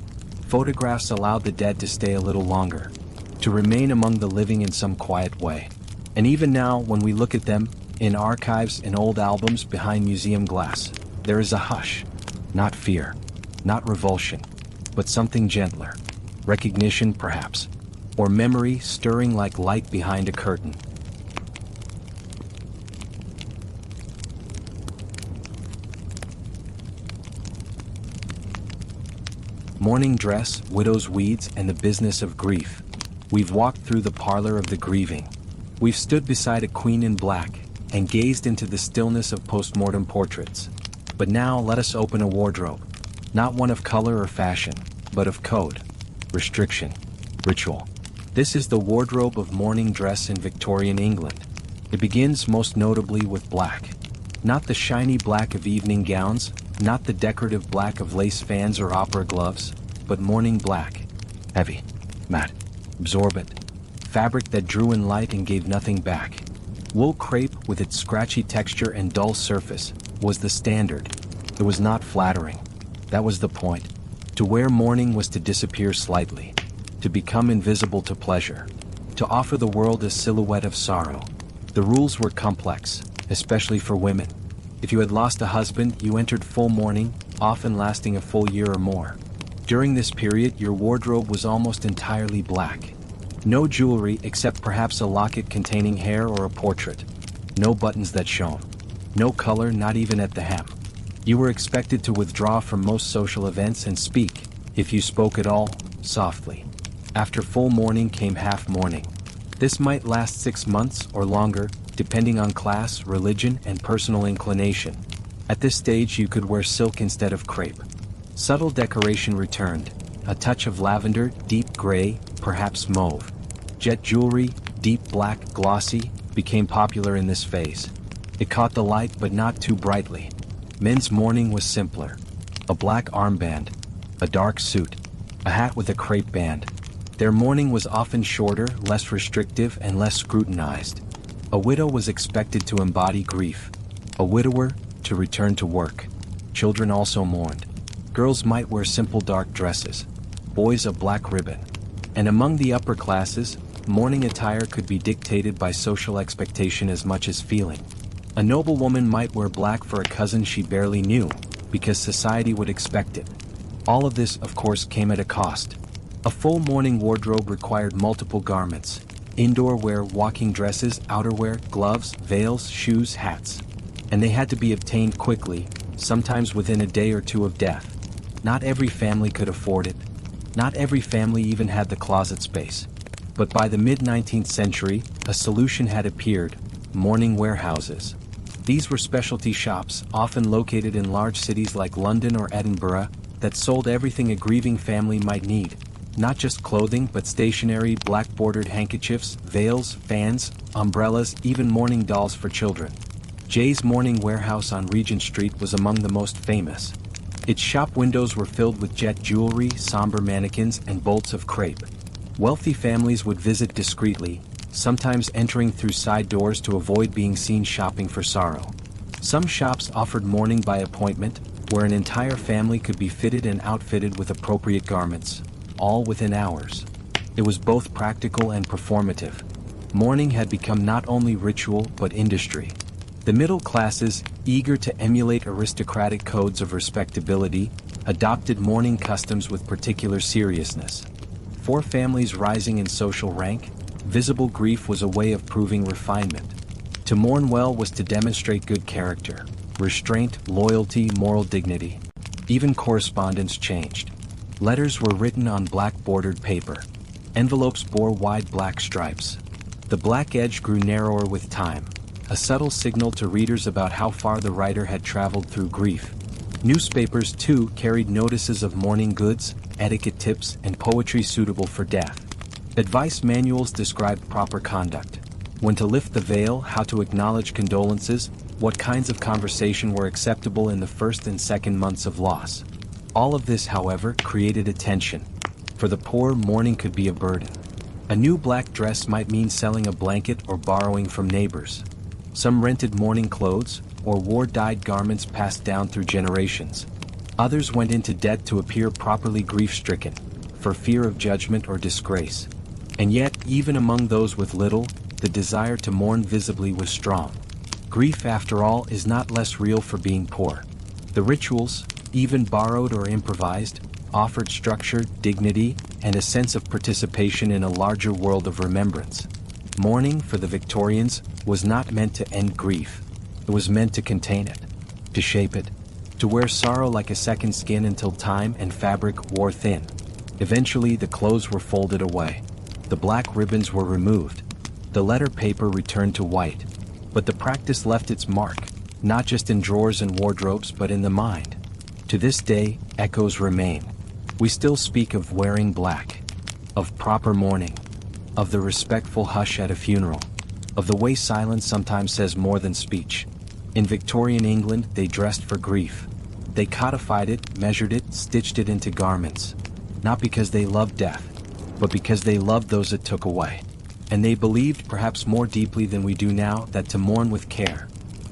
Photographs allowed the dead to stay a little longer, to remain among the living in some quiet way. And even now, when we look at them, in archives and old albums behind museum glass, there is a hush. Not fear, not revulsion, but something gentler. Recognition, perhaps, or memory stirring like light behind a curtain. Mourning dress, widow's weeds, and the business of grief. We've walked through the parlor of the grieving. We've stood beside a queen in black, and gazed into the stillness of postmortem portraits. But now let us open a wardrobe. Not one of color or fashion, but of code, restriction, ritual. This is the wardrobe of mourning dress in Victorian England. It begins most notably with black. Not the shiny black of evening gowns, not the decorative black of lace fans or opera gloves, but mourning black. Heavy, matte, absorbent. Fabric that drew in light and gave nothing back. Wool crepe with its scratchy texture and dull surface was the standard. It was not flattering. That was the point. To wear mourning was to disappear slightly, to become invisible to pleasure, to offer the world a silhouette of sorrow. The rules were complex, especially for women. If you had lost a husband, you entered full mourning, often lasting a full year or more. During this period, your wardrobe was almost entirely black. No jewelry except perhaps a locket containing hair or a portrait. No buttons that shone. No color, not even at the hem. You were expected to withdraw from most social events and speak, if you spoke at all, softly. After full mourning came half mourning. This might last 6 months or longer, depending on class, religion, and personal inclination. At this stage you could wear silk instead of crepe. Subtle decoration returned, a touch of lavender, deep gray, perhaps mauve. Jet jewelry, deep black, glossy, became popular in this phase. It caught the light but not too brightly. Men's mourning was simpler. A black armband, a dark suit, a hat with a crepe band. Their mourning was often shorter, less restrictive, and less scrutinized. A widow was expected to embody grief. A widower, to return to work. Children also mourned. Girls might wear simple dark dresses. Boys a black ribbon. And among the upper classes, mourning attire could be dictated by social expectation as much as feeling. A noblewoman might wear black for a cousin she barely knew, because society would expect it. All of this, of course, came at a cost. A full mourning wardrobe required multiple garments. Indoor wear, walking dresses, outerwear, gloves, veils, shoes, hats. and they had to be obtained quickly, sometimes within a day or two of death. Not every family could afford it. Not every family even had the closet space. But by the mid-19th century, a solution had appeared: mourning warehouses. These were specialty shops, often located in large cities like London or Edinburgh, that sold everything a grieving family might need. Not just clothing but stationery, black-bordered handkerchiefs, veils, fans, umbrellas, even mourning dolls for children. Jay's Mourning Warehouse on Regent Street was among the most famous. Its shop windows were filled with jet jewelry, somber mannequins, and bolts of crepe. Wealthy families would visit discreetly, sometimes entering through side doors to avoid being seen shopping for sorrow. Some shops offered mourning by appointment, where an entire family could be fitted and outfitted with appropriate garments, all within hours. It was both practical and performative. Mourning had become not only ritual but industry. The middle classes, eager to emulate aristocratic codes of respectability, adopted mourning customs with particular seriousness. For families rising in social rank, visible grief was a way of proving refinement. To mourn well was to demonstrate good character, restraint, loyalty, moral dignity. Even correspondence changed. Letters were written on black-bordered paper. Envelopes bore wide black stripes. The black edge grew narrower with time, a subtle signal to readers about how far the writer had traveled through grief. Newspapers, too, carried notices of mourning goods, etiquette tips, and poetry suitable for death. Advice manuals described proper conduct: when to lift the veil, how to acknowledge condolences, what kinds of conversation were acceptable in the first and second months of loss. All of this, however, created a tension. For the poor, mourning could be a burden. A new black dress might mean selling a blanket or borrowing from neighbors. Some rented mourning clothes, or wore dyed garments passed down through generations. Others went into debt to appear properly grief-stricken, for fear of judgment or disgrace. And yet, even among those with little, the desire to mourn visibly was strong. Grief, after all, is not less real for being poor. The rituals, even borrowed or improvised, offered structure, dignity, and a sense of participation in a larger world of remembrance. Mourning, for the Victorians, was not meant to end grief. It was meant to contain it, to shape it, to wear sorrow like a second skin until time and fabric wore thin. Eventually, the clothes were folded away. The black ribbons were removed. The letter paper returned to white. But the practice left its mark, not just in drawers and wardrobes but in the mind. To this day, echoes remain. We still speak of wearing black, of proper mourning, of the respectful hush at a funeral, of the way silence sometimes says more than speech. In Victorian England, they dressed for grief. They codified it, measured it, stitched it into garments. Not because they loved death, but because they loved those it took away. And they believed, perhaps more deeply than we do now, that to mourn with care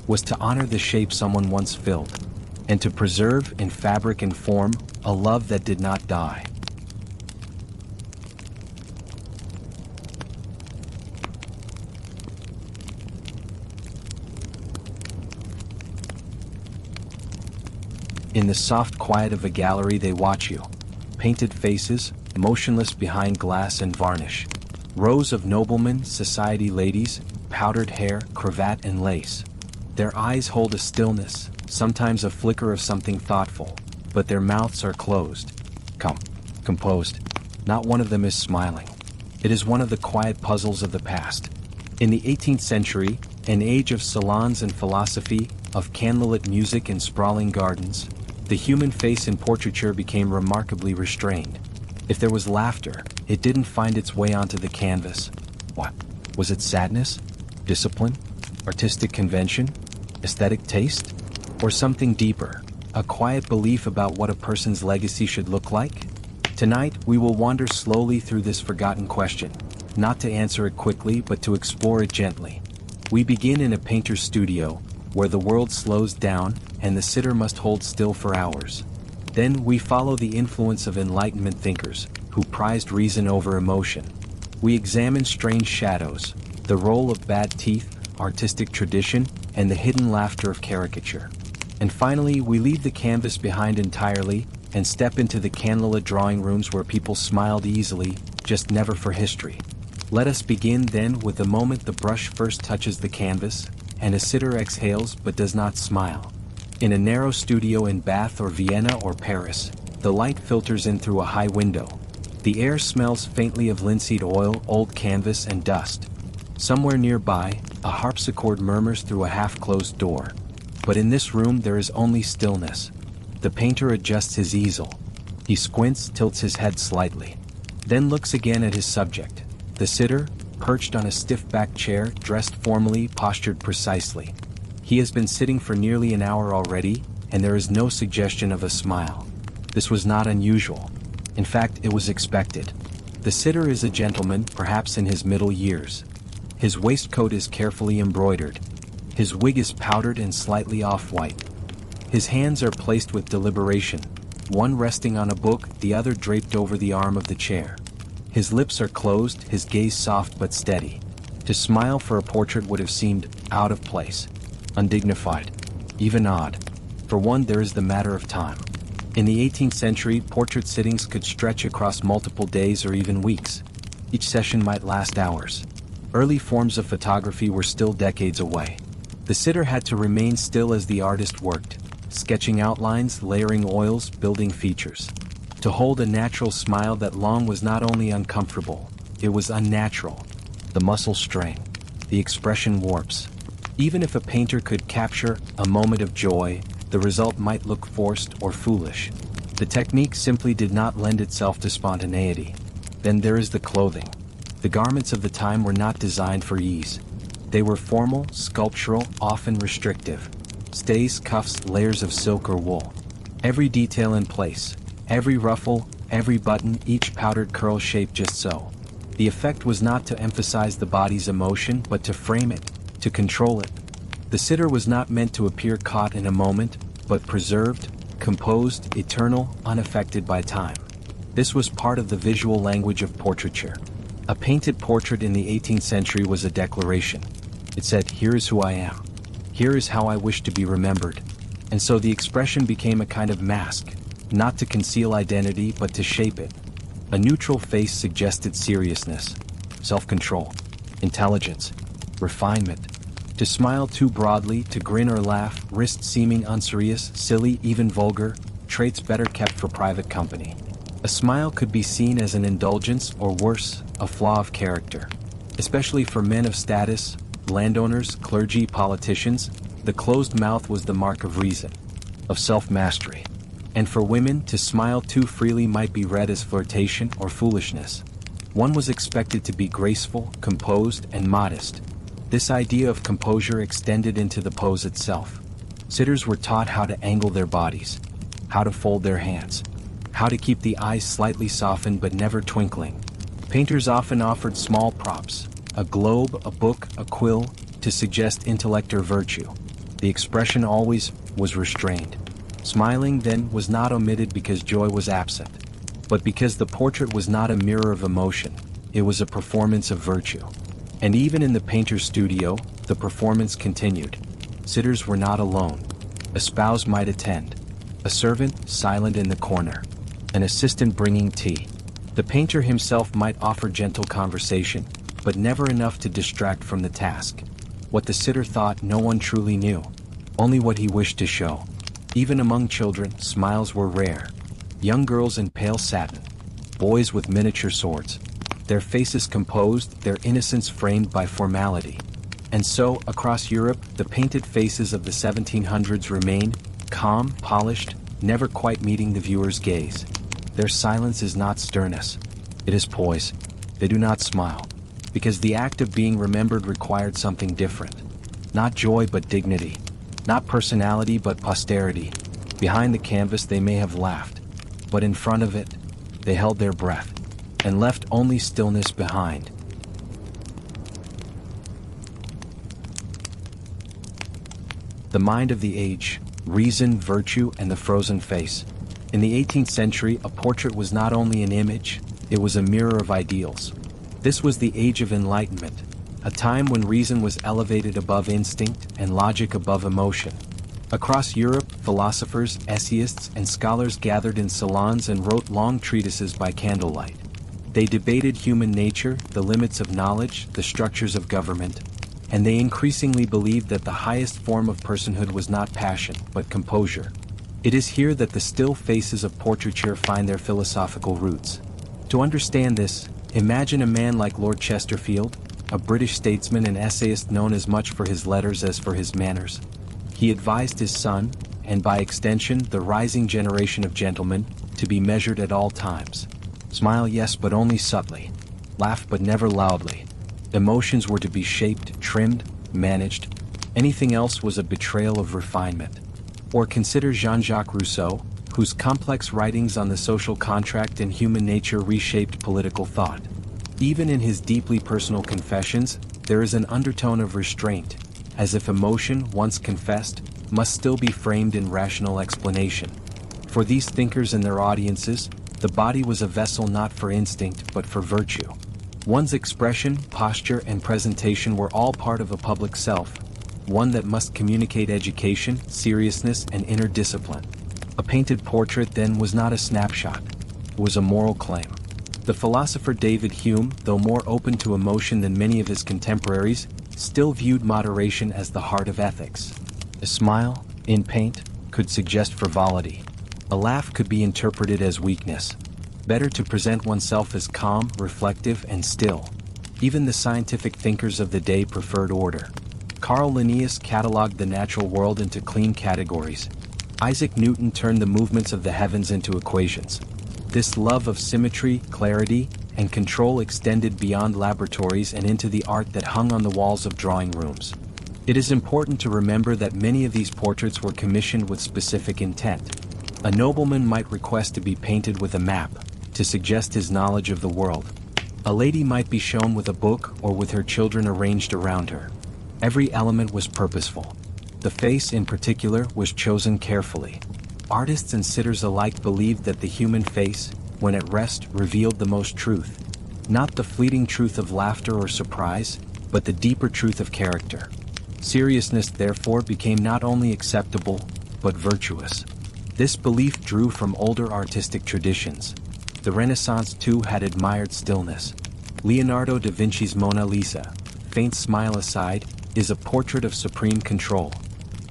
was to honor the shape someone once filled, and to preserve, in fabric and form, a love that did not die. In the soft quiet of a gallery they watch you. Painted faces, motionless behind glass and varnish. Rows of noblemen, society ladies, powdered hair, cravat and lace. Their eyes hold a stillness, sometimes a flicker of something thoughtful, but their mouths are closed. Composed. Not one of them is smiling. It is one of the quiet puzzles of the past. In the 18th century, an age of salons and philosophy, of candlelit music and sprawling gardens, the human face in portraiture became remarkably restrained. If there was laughter, it didn't find its way onto the canvas. What? Was it sadness? Discipline? Artistic convention? Aesthetic taste? Or something deeper? A quiet belief about what a person's legacy should look like? Tonight, we will wander slowly through this forgotten question, not to answer it quickly but to explore it gently. We begin in a painter's studio, where the world slows down and the sitter must hold still for hours. Then we follow the influence of Enlightenment thinkers, who prized reason over emotion. We examine strange shadows, the role of bad teeth, artistic tradition, and the hidden laughter of caricature. And finally, we leave the canvas behind entirely and step into the candlelit drawing rooms where people smiled easily, just never for history. Let us begin then with the moment the brush first touches the canvas, and a sitter exhales but does not smile. In a narrow studio in Bath or Vienna or Paris, the light filters in through a high window. The air smells faintly of linseed oil, old canvas, and dust. Somewhere nearby, a harpsichord murmurs through a half-closed door. But in this room there is only stillness. The painter adjusts his easel. He squints, tilts his head slightly. Then looks again at his subject. The sitter, perched on a stiff-backed chair, dressed formally, postured precisely. He has been sitting for nearly an hour already, and there is no suggestion of a smile. This was not unusual. In fact, it was expected. The sitter is a gentleman, perhaps in his middle years. His waistcoat is carefully embroidered. His wig is powdered and slightly off-white. His hands are placed with deliberation, one resting on a book, the other draped over the arm of the chair. His lips are closed, his gaze soft but steady. To smile for a portrait would have seemed out of place, undignified, even odd. For one, there is the matter of time. In the 18th century, portrait sittings could stretch across multiple days or even weeks. Each session might last hours. Early forms of photography were still decades away. The sitter had to remain still as the artist worked, sketching outlines, layering oils, building features. To hold a natural smile that long was not only uncomfortable, it was unnatural. The muscles strain. The expression warps. Even if a painter could capture a moment of joy, the result might look forced or foolish. The technique simply did not lend itself to spontaneity. Then there is the clothing. The garments of the time were not designed for ease. They were formal, sculptural, often restrictive. Stays, cuffs, layers of silk or wool. Every detail in place. Every ruffle, every button, each powdered curl shaped just so. The effect was not to emphasize the body's emotion, but to frame it, to control it. The sitter was not meant to appear caught in a moment, but preserved, composed, eternal, unaffected by time. This was part of the visual language of portraiture. A painted portrait in the 18th century was a declaration. It said, "Here is who I am. Here is how I wish to be remembered." And so the expression became a kind of mask, not to conceal identity but to shape it. A neutral face suggested seriousness, self-control, intelligence, refinement. To smile too broadly, to grin or laugh, risked seeming unserious, silly, even vulgar, traits better kept for private company. A smile could be seen as an indulgence or worse, a flaw of character. Especially for men of status, landowners, clergy, politicians, the closed mouth was the mark of reason, of self-mastery. And for women, to smile too freely might be read as flirtation or foolishness. One was expected to be graceful, composed, and modest. This idea of composure extended into the pose itself. Sitters were taught how to angle their bodies, how to fold their hands, how to keep the eyes slightly softened but never twinkling. Painters often offered small props, a globe, a book, a quill, to suggest intellect or virtue. The expression always was restrained. Smiling, then, was not omitted because joy was absent, but because the portrait was not a mirror of emotion, it was a performance of virtue. And even in the painter's studio, the performance continued. Sitters were not alone. A spouse might attend. A servant, silent in the corner. An assistant bringing tea. The painter himself might offer gentle conversation, but never enough to distract from the task. What the sitter thought no one truly knew. Only what he wished to show. Even among children, smiles were rare. Young girls in pale satin. Boys with miniature swords. Their faces composed, their innocence framed by formality. And so, across Europe, the painted faces of the 1700s remain, calm, polished, never quite meeting the viewer's gaze. Their silence is not sternness. It is poise. They do not smile. Because the act of being remembered required something different. Not joy but dignity. Not personality but posterity. Behind the canvas they may have laughed, but in front of it, they held their breath, and left only stillness behind. The mind of the age, reason, virtue, and the frozen face. In the 18th century, a portrait was not only an image, it was a mirror of ideals. This was the age of enlightenment, a time when reason was elevated above instinct and logic above emotion. Across Europe, philosophers, essayists, and scholars gathered in salons and wrote long treatises by candlelight. They debated human nature, the limits of knowledge, the structures of government, and they increasingly believed that the highest form of personhood was not passion, but composure. It is here that the still faces of portraiture find their philosophical roots. To understand this, imagine a man like Lord Chesterfield, a British statesman and essayist known as much for his letters as for his manners. He advised his son, and by extension the rising generation of gentlemen, to be measured at all times. Smile, yes, but only subtly. Laugh, but never loudly. Emotions were to be shaped, trimmed, managed. Anything else was a betrayal of refinement. Or consider Jean-Jacques Rousseau, whose complex writings on the social contract and human nature reshaped political thought. Even in his deeply personal confessions, there is an undertone of restraint, as if emotion, once confessed, must still be framed in rational explanation. For these thinkers and their audiences, the body was a vessel not for instinct but for virtue. One's expression, posture, and presentation were all part of a public self, one that must communicate education, seriousness, and inner discipline. A painted portrait then was not a snapshot. It was a moral claim. The philosopher David Hume, though more open to emotion than many of his contemporaries, still viewed moderation as the heart of ethics. A smile, in paint, could suggest frivolity. A laugh could be interpreted as weakness. Better to present oneself as calm, reflective, and still. Even the scientific thinkers of the day preferred order. Carl Linnaeus cataloged the natural world into clean categories. Isaac Newton turned the movements of the heavens into equations. This love of symmetry, clarity, and control extended beyond laboratories and into the art that hung on the walls of drawing rooms. It is important to remember that many of these portraits were commissioned with specific intent. A nobleman might request to be painted with a map, to suggest his knowledge of the world. A lady might be shown with a book or with her children arranged around her. Every element was purposeful. The face in particular was chosen carefully. Artists and sitters alike believed that the human face, when at rest, revealed the most truth. Not the fleeting truth of laughter or surprise, but the deeper truth of character. Seriousness therefore became not only acceptable, but virtuous. This belief drew from older artistic traditions. The Renaissance too had admired stillness. Leonardo da Vinci's Mona Lisa, faint smile aside, is a portrait of supreme control.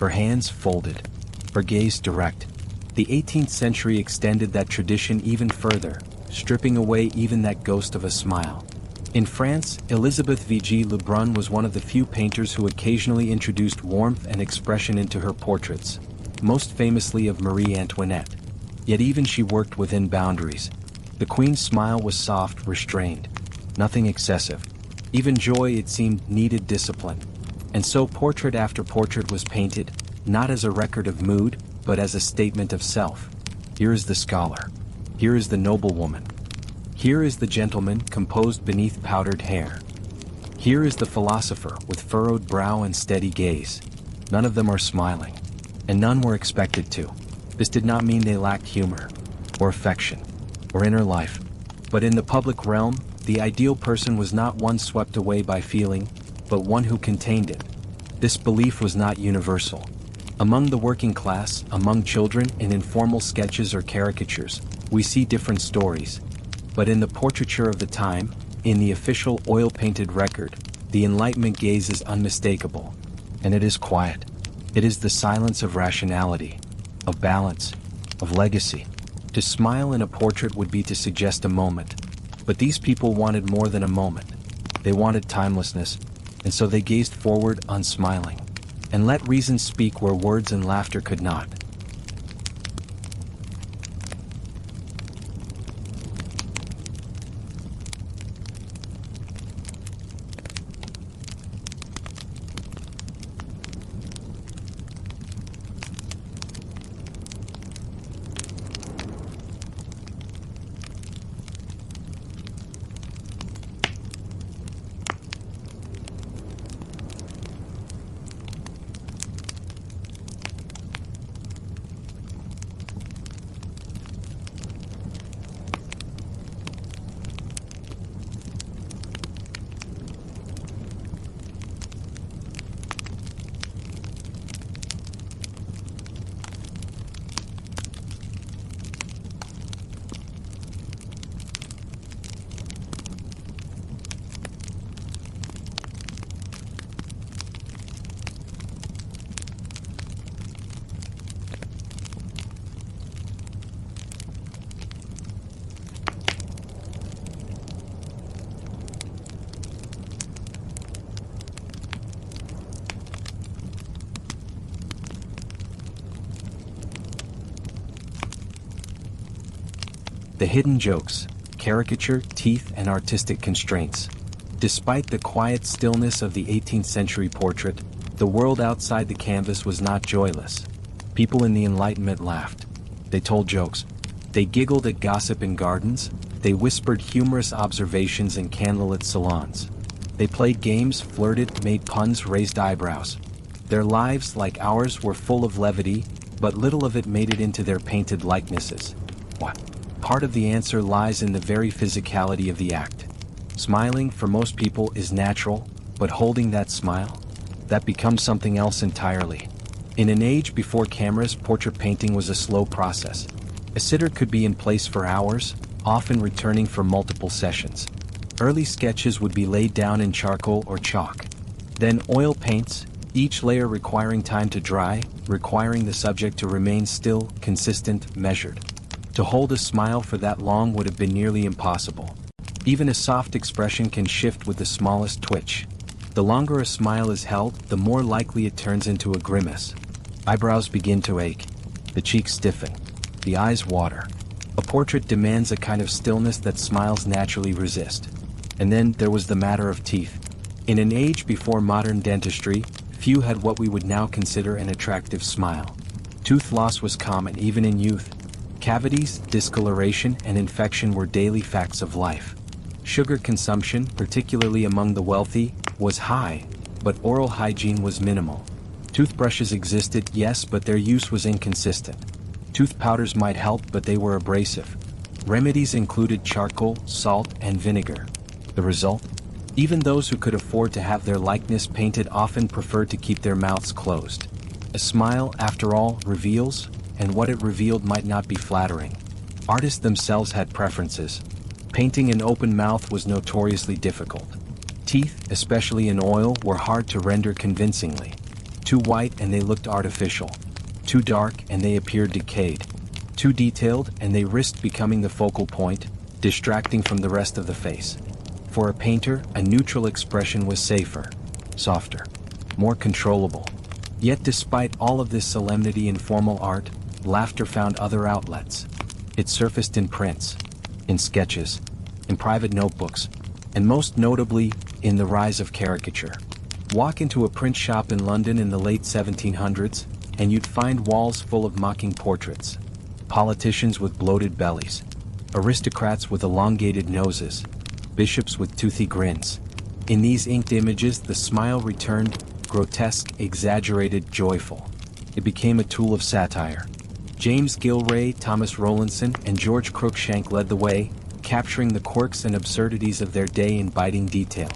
Her hands folded, her gaze direct. The 18th century extended that tradition even further, stripping away even that ghost of a smile. In France, Elisabeth Vigée Lebrun was one of the few painters who occasionally introduced warmth and expression into her portraits, most famously of Marie Antoinette. Yet even she worked within boundaries. The Queen's smile was soft, restrained, nothing excessive. Even joy, it seemed, needed discipline. And so portrait after portrait was painted, not as a record of mood, but as a statement of self. Here is the scholar. Here is the noblewoman. Here is the gentleman, composed beneath powdered hair. Here is the philosopher, with furrowed brow and steady gaze. None of them are smiling, and none were expected to. This did not mean they lacked humor, or affection, or inner life. But in the public realm, the ideal person was not one swept away by feeling, but one who contained it. This belief was not universal. Among the working class, among children, in informal sketches or caricatures, we see different stories. But in the portraiture of the time, in the official oil-painted record, the Enlightenment gaze is unmistakable. And it is quiet. It is the silence of rationality, of balance, of legacy. To smile in a portrait would be to suggest a moment. But these people wanted more than a moment. They wanted timelessness, and so they gazed forward unsmiling, and let reason speak where words and laughter could not. The hidden jokes, caricature, teeth, and artistic constraints. Despite the quiet stillness of the 18th century portrait, the world outside the canvas was not joyless. People in the Enlightenment laughed. They told jokes. They giggled at gossip in gardens. They whispered humorous observations in candlelit salons. They played games, flirted, made puns, raised eyebrows. Their lives, like ours, were full of levity, but little of it made it into their painted likenesses. What? Part of the answer lies in the very physicality of the act. Smiling, for most people, is natural, but holding that smile? That becomes something else entirely. In an age before cameras, portrait painting was a slow process. A sitter could be in place for hours, often returning for multiple sessions. Early sketches would be laid down in charcoal or chalk. Then oil paints, each layer requiring time to dry, requiring the subject to remain still, consistent, measured. To hold a smile for that long would have been nearly impossible. Even a soft expression can shift with the smallest twitch. The longer a smile is held, the more likely it turns into a grimace. Eyebrows begin to ache. The cheeks stiffen. The eyes water. A portrait demands a kind of stillness that smiles naturally resist. And then there was the matter of teeth. In an age before modern dentistry, few had what we would now consider an attractive smile. Tooth loss was common even in youth. Cavities, discoloration, and infection were daily facts of life. Sugar consumption, particularly among the wealthy, was high, but oral hygiene was minimal. Toothbrushes existed, yes, but their use was inconsistent. Tooth powders might help, but they were abrasive. Remedies included charcoal, salt, and vinegar. The result? Even those who could afford to have their likeness painted often preferred to keep their mouths closed. A smile, after all, reveals, and what it revealed might not be flattering. Artists themselves had preferences. Painting an open mouth was notoriously difficult. Teeth, especially in oil, were hard to render convincingly. Too white and they looked artificial. Too dark and they appeared decayed. Too detailed and they risked becoming the focal point, distracting from the rest of the face. For a painter, a neutral expression was safer, softer, more controllable. Yet despite all of this solemnity in formal art, laughter found other outlets. It surfaced in prints, in sketches, in private notebooks, and most notably, in the rise of caricature. Walk into a print shop in London in the late 1700s, and you'd find walls full of mocking portraits. Politicians with bloated bellies, aristocrats with elongated noses, bishops with toothy grins. In these inked images, the smile returned, grotesque, exaggerated, joyful. It became a tool of satire. James Gilray, Thomas Rowlandson, and George Cruikshank led the way, capturing the quirks and absurdities of their day in biting detail.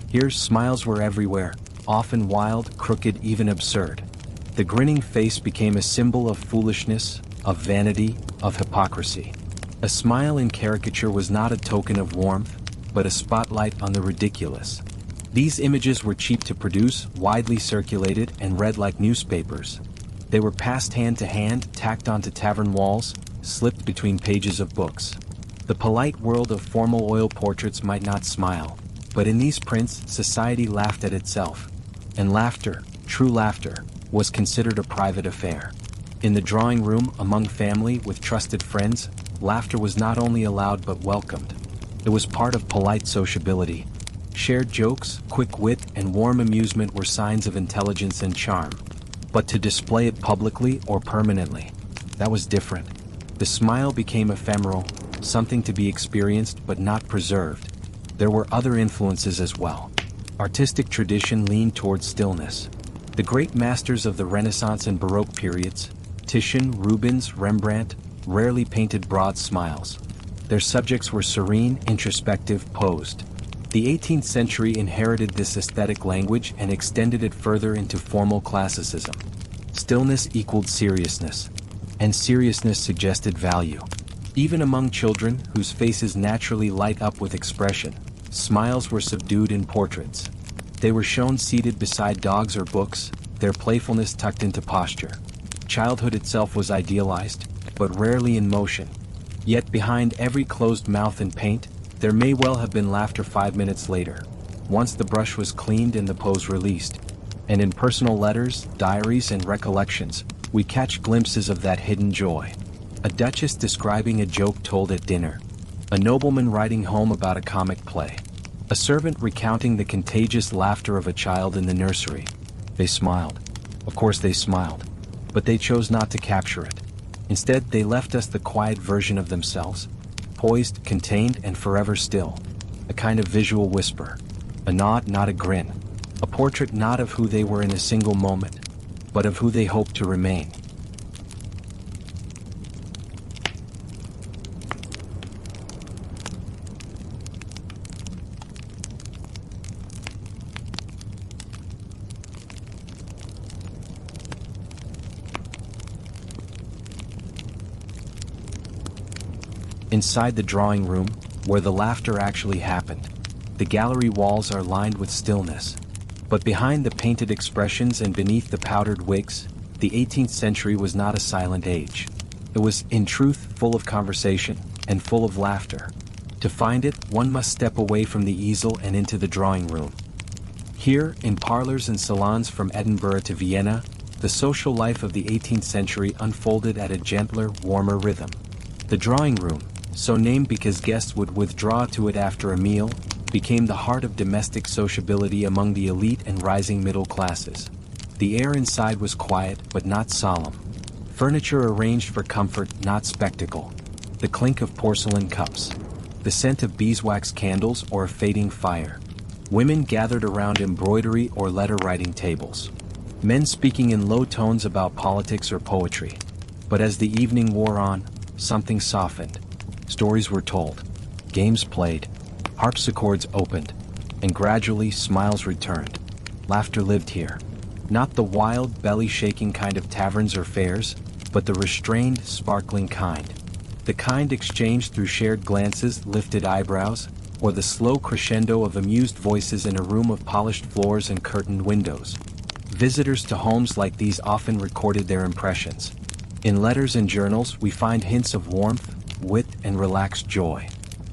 Here, smiles were everywhere, often wild, crooked, even absurd. The grinning face became a symbol of foolishness, of vanity, of hypocrisy. A smile in caricature was not a token of warmth, but a spotlight on the ridiculous. These images were cheap to produce, widely circulated, and read like newspapers. They were passed hand to hand, tacked onto tavern walls, slipped between pages of books. The polite world of formal oil portraits might not smile, but in these prints, society laughed at itself. And laughter, true laughter, was considered a private affair. In the drawing room, among family, with trusted friends, laughter was not only allowed but welcomed. It was part of polite sociability. Shared jokes, quick wit, and warm amusement were signs of intelligence and charm. But to display it publicly or permanently, that was different. The smile became ephemeral, something to be experienced but not preserved. There were other influences as well. Artistic tradition leaned toward stillness. The great masters of the Renaissance and Baroque periods, Titian, Rubens, Rembrandt, rarely painted broad smiles. Their subjects were serene, introspective, posed. The 18th century inherited this aesthetic language and extended it further into formal classicism. Stillness equaled seriousness, and seriousness suggested value. Even among children, whose faces naturally light up with expression, smiles were subdued in portraits. They were shown seated beside dogs or books, their playfulness tucked into posture. Childhood itself was idealized, but rarely in motion. Yet behind every closed mouth and paint, there may well have been laughter 5 minutes later, once the brush was cleaned and the pose released. And in personal letters, diaries, and recollections, we catch glimpses of that hidden joy. A duchess describing a joke told at dinner. A nobleman writing home about a comic play. A servant recounting the contagious laughter of a child in the nursery. They smiled. Of course they smiled. But they chose not to capture it. Instead, they left us the quiet version of themselves. Poised, contained, and forever still. A kind of visual whisper. A nod, not a grin. A portrait not of who they were in a single moment, but of who they hoped to remain. Inside the drawing room, where the laughter actually happened, the gallery walls are lined with stillness. But behind the painted expressions and beneath the powdered wigs, the 18th century was not a silent age. It was, in truth, full of conversation, and full of laughter. To find it, one must step away from the easel and into the drawing room. Here, in parlors and salons from Edinburgh to Vienna, the social life of the 18th century unfolded at a gentler, warmer rhythm. The drawing room, so named because guests would withdraw to it after a meal, became the heart of domestic sociability among the elite and rising middle classes. The air inside was quiet but not solemn. Furniture arranged for comfort, not spectacle. The clink of porcelain cups. The scent of beeswax candles or a fading fire. Women gathered around embroidery or letter-writing tables. Men speaking in low tones about politics or poetry. But as the evening wore on, something softened. Stories were told. Games played. Harpsichords opened. And gradually smiles returned. Laughter lived here. Not the wild, belly-shaking kind of taverns or fairs, but the restrained, sparkling kind. The kind exchanged through shared glances, lifted eyebrows, or the slow crescendo of amused voices in a room of polished floors and curtained windows. Visitors to homes like these often recorded their impressions. In letters and journals, we find hints of warmth, wit, and relaxed joy.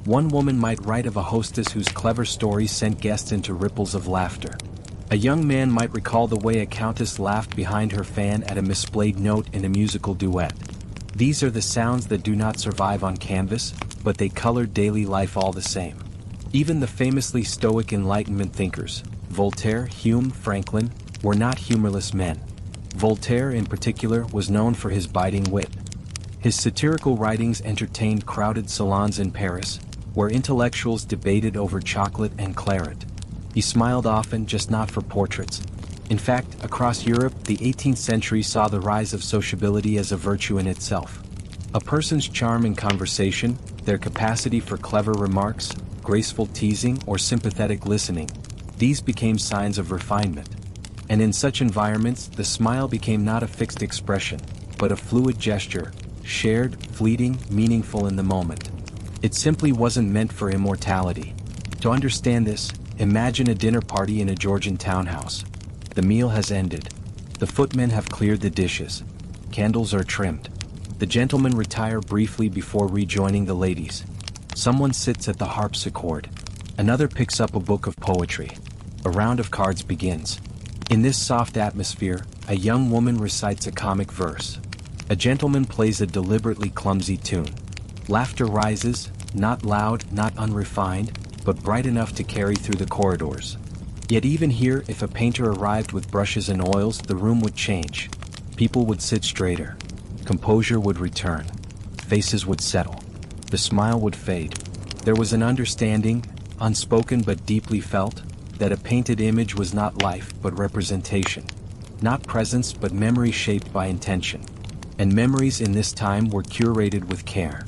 One woman might write of a hostess whose clever stories sent guests into ripples of laughter. A young man might recall the way a countess laughed behind her fan at a misplayed note in a musical duet. These are the sounds that do not survive on canvas, but they colored daily life all the same. Even the famously stoic Enlightenment thinkers, Voltaire, Hume, Franklin, were not humorless men. Voltaire in particular was known for his biting wit. His satirical writings entertained crowded salons in Paris, where intellectuals debated over chocolate and claret. He smiled often, just not for portraits. In fact, across Europe, the 18th century saw the rise of sociability as a virtue in itself. A person's charm in conversation, their capacity for clever remarks, graceful teasing, or sympathetic listening, these became signs of refinement. And in such environments, the smile became not a fixed expression, but a fluid gesture, shared, fleeting, meaningful in the moment. It simply wasn't meant for immortality. To understand this, imagine a dinner party in a Georgian townhouse. The meal has ended. The footmen have cleared the dishes. Candles are trimmed. The gentlemen retire briefly before rejoining the ladies. Someone sits at the harpsichord. Another picks up a book of poetry. A round of cards begins. In this soft atmosphere, a young woman recites a comic verse. A gentleman plays a deliberately clumsy tune. Laughter rises, not loud, not unrefined, but bright enough to carry through the corridors. Yet even here, if a painter arrived with brushes and oils, the room would change. People would sit straighter. Composure would return. Faces would settle. The smile would fade. There was an understanding, unspoken but deeply felt, that a painted image was not life but representation. Not presence but memory shaped by intention. And memories in this time were curated with care.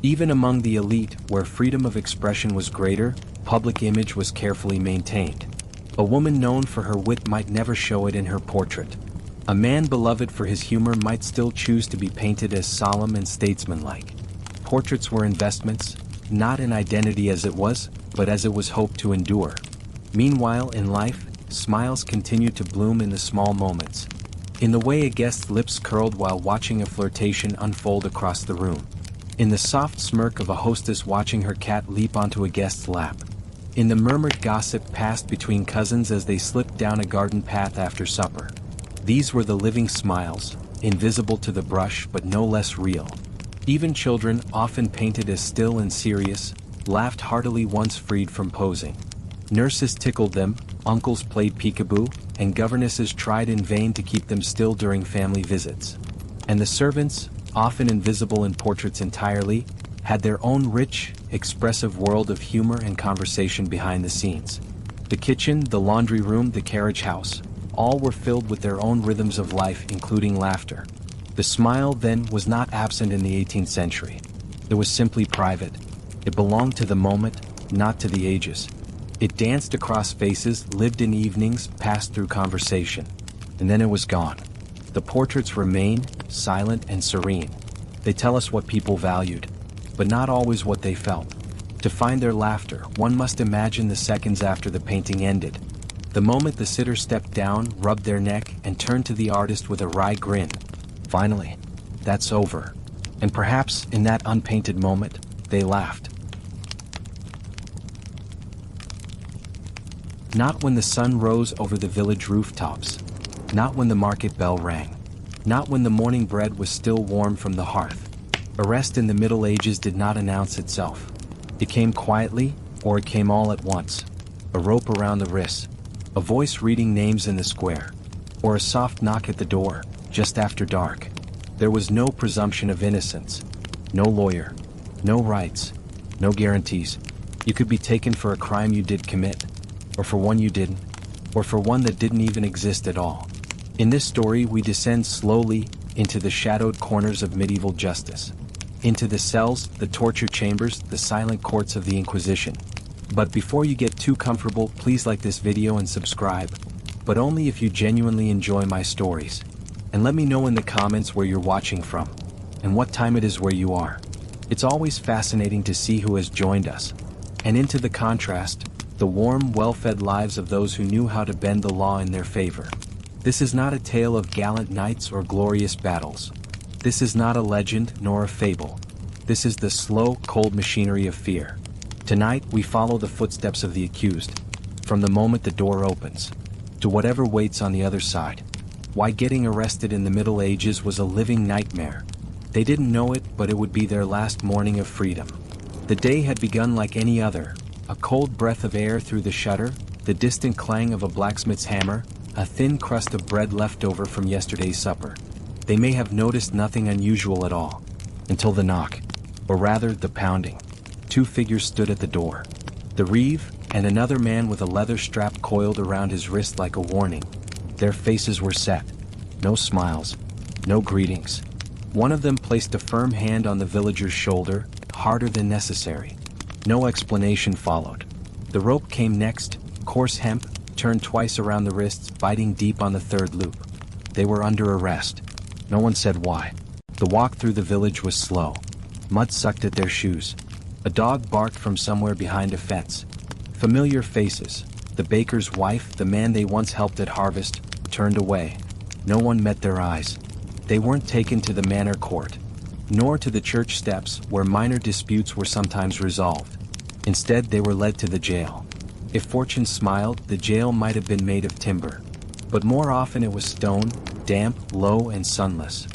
Even among the elite, where freedom of expression was greater, public image was carefully maintained. A woman known for her wit might never show it in her portrait. A man beloved for his humor might still choose to be painted as solemn and statesmanlike. Portraits were investments, not in identity as it was, but as it was hoped to endure. Meanwhile, in life, smiles continued to bloom in the small moments. In the way a guest's lips curled while watching a flirtation unfold across the room. In the soft smirk of a hostess watching her cat leap onto a guest's lap. In the murmured gossip passed between cousins as they slipped down a garden path after supper. These were the living smiles, invisible to the brush but no less real. Even children, often painted as still and serious, laughed heartily once freed from posing. Nurses tickled them, uncles played peekaboo, and governesses tried in vain to keep them still during family visits. And the servants, often invisible in portraits entirely, had their own rich, expressive world of humor and conversation behind the scenes. The kitchen, the laundry room, the carriage house, all were filled with their own rhythms of life, including laughter. The smile, then, was not absent in the 18th century. It was simply private. It belonged to the moment, not to the ages. It danced across faces, lived in evenings, passed through conversation. And then it was gone. The portraits remain, silent and serene. They tell us what people valued, but not always what they felt. To find their laughter, one must imagine the seconds after the painting ended. The moment the sitter stepped down, rubbed their neck, and turned to the artist with a wry grin. Finally, that's over. And perhaps in that unpainted moment, they laughed. Not when the sun rose over the village rooftops. Not when the market bell rang. Not when the morning bread was still warm from the hearth. Arrest in the Middle Ages did not announce itself. It came quietly, or it came all at once. A rope around the wrists, a voice reading names in the square, or a soft knock at the door, just after dark. There was no presumption of innocence, no lawyer, no rights, no guarantees. You could be taken for a crime you did commit, or for one you didn't, or for one that didn't even exist at all. In this story, we descend slowly into the shadowed corners of medieval justice, into the cells, the torture chambers, the silent courts of the Inquisition. But before you get too comfortable, please like this video and subscribe, but only if you genuinely enjoy my stories. And let me know in the comments where you're watching from, and what time it is where you are. It's always fascinating to see who has joined us. And into the contrast, the warm, well-fed lives of those who knew how to bend the law in their favor. This is not a tale of gallant knights or glorious battles. This is not a legend nor a fable. This is the slow, cold machinery of fear. Tonight, we follow the footsteps of the accused, from the moment the door opens, to whatever waits on the other side. Why getting arrested in the Middle Ages was a living nightmare. They didn't know it, but it would be their last morning of freedom. The day had begun like any other. A cold breath of air through the shutter, the distant clang of a blacksmith's hammer, a thin crust of bread left over from yesterday's supper. They may have noticed nothing unusual at all, until the knock, or rather the pounding. Two figures stood at the door. The reeve, and another man with a leather strap coiled around his wrist like a warning. Their faces were set. No smiles, no greetings. One of them placed a firm hand on the villager's shoulder, harder than necessary. No explanation followed. The rope came next, coarse hemp, turned twice around the wrists, biting deep on the third loop. They were under arrest. No one said why. The walk through the village was slow. Mud sucked at their shoes. A dog barked from somewhere behind a fence. Familiar faces. The baker's wife, the man they once helped at harvest, turned away. No one met their eyes. They weren't taken to the manor court, nor to the church steps where minor disputes were sometimes resolved. Instead, they were led to the jail. If fortune smiled, the jail might have been made of timber. But more often it was stone, damp, low, and sunless.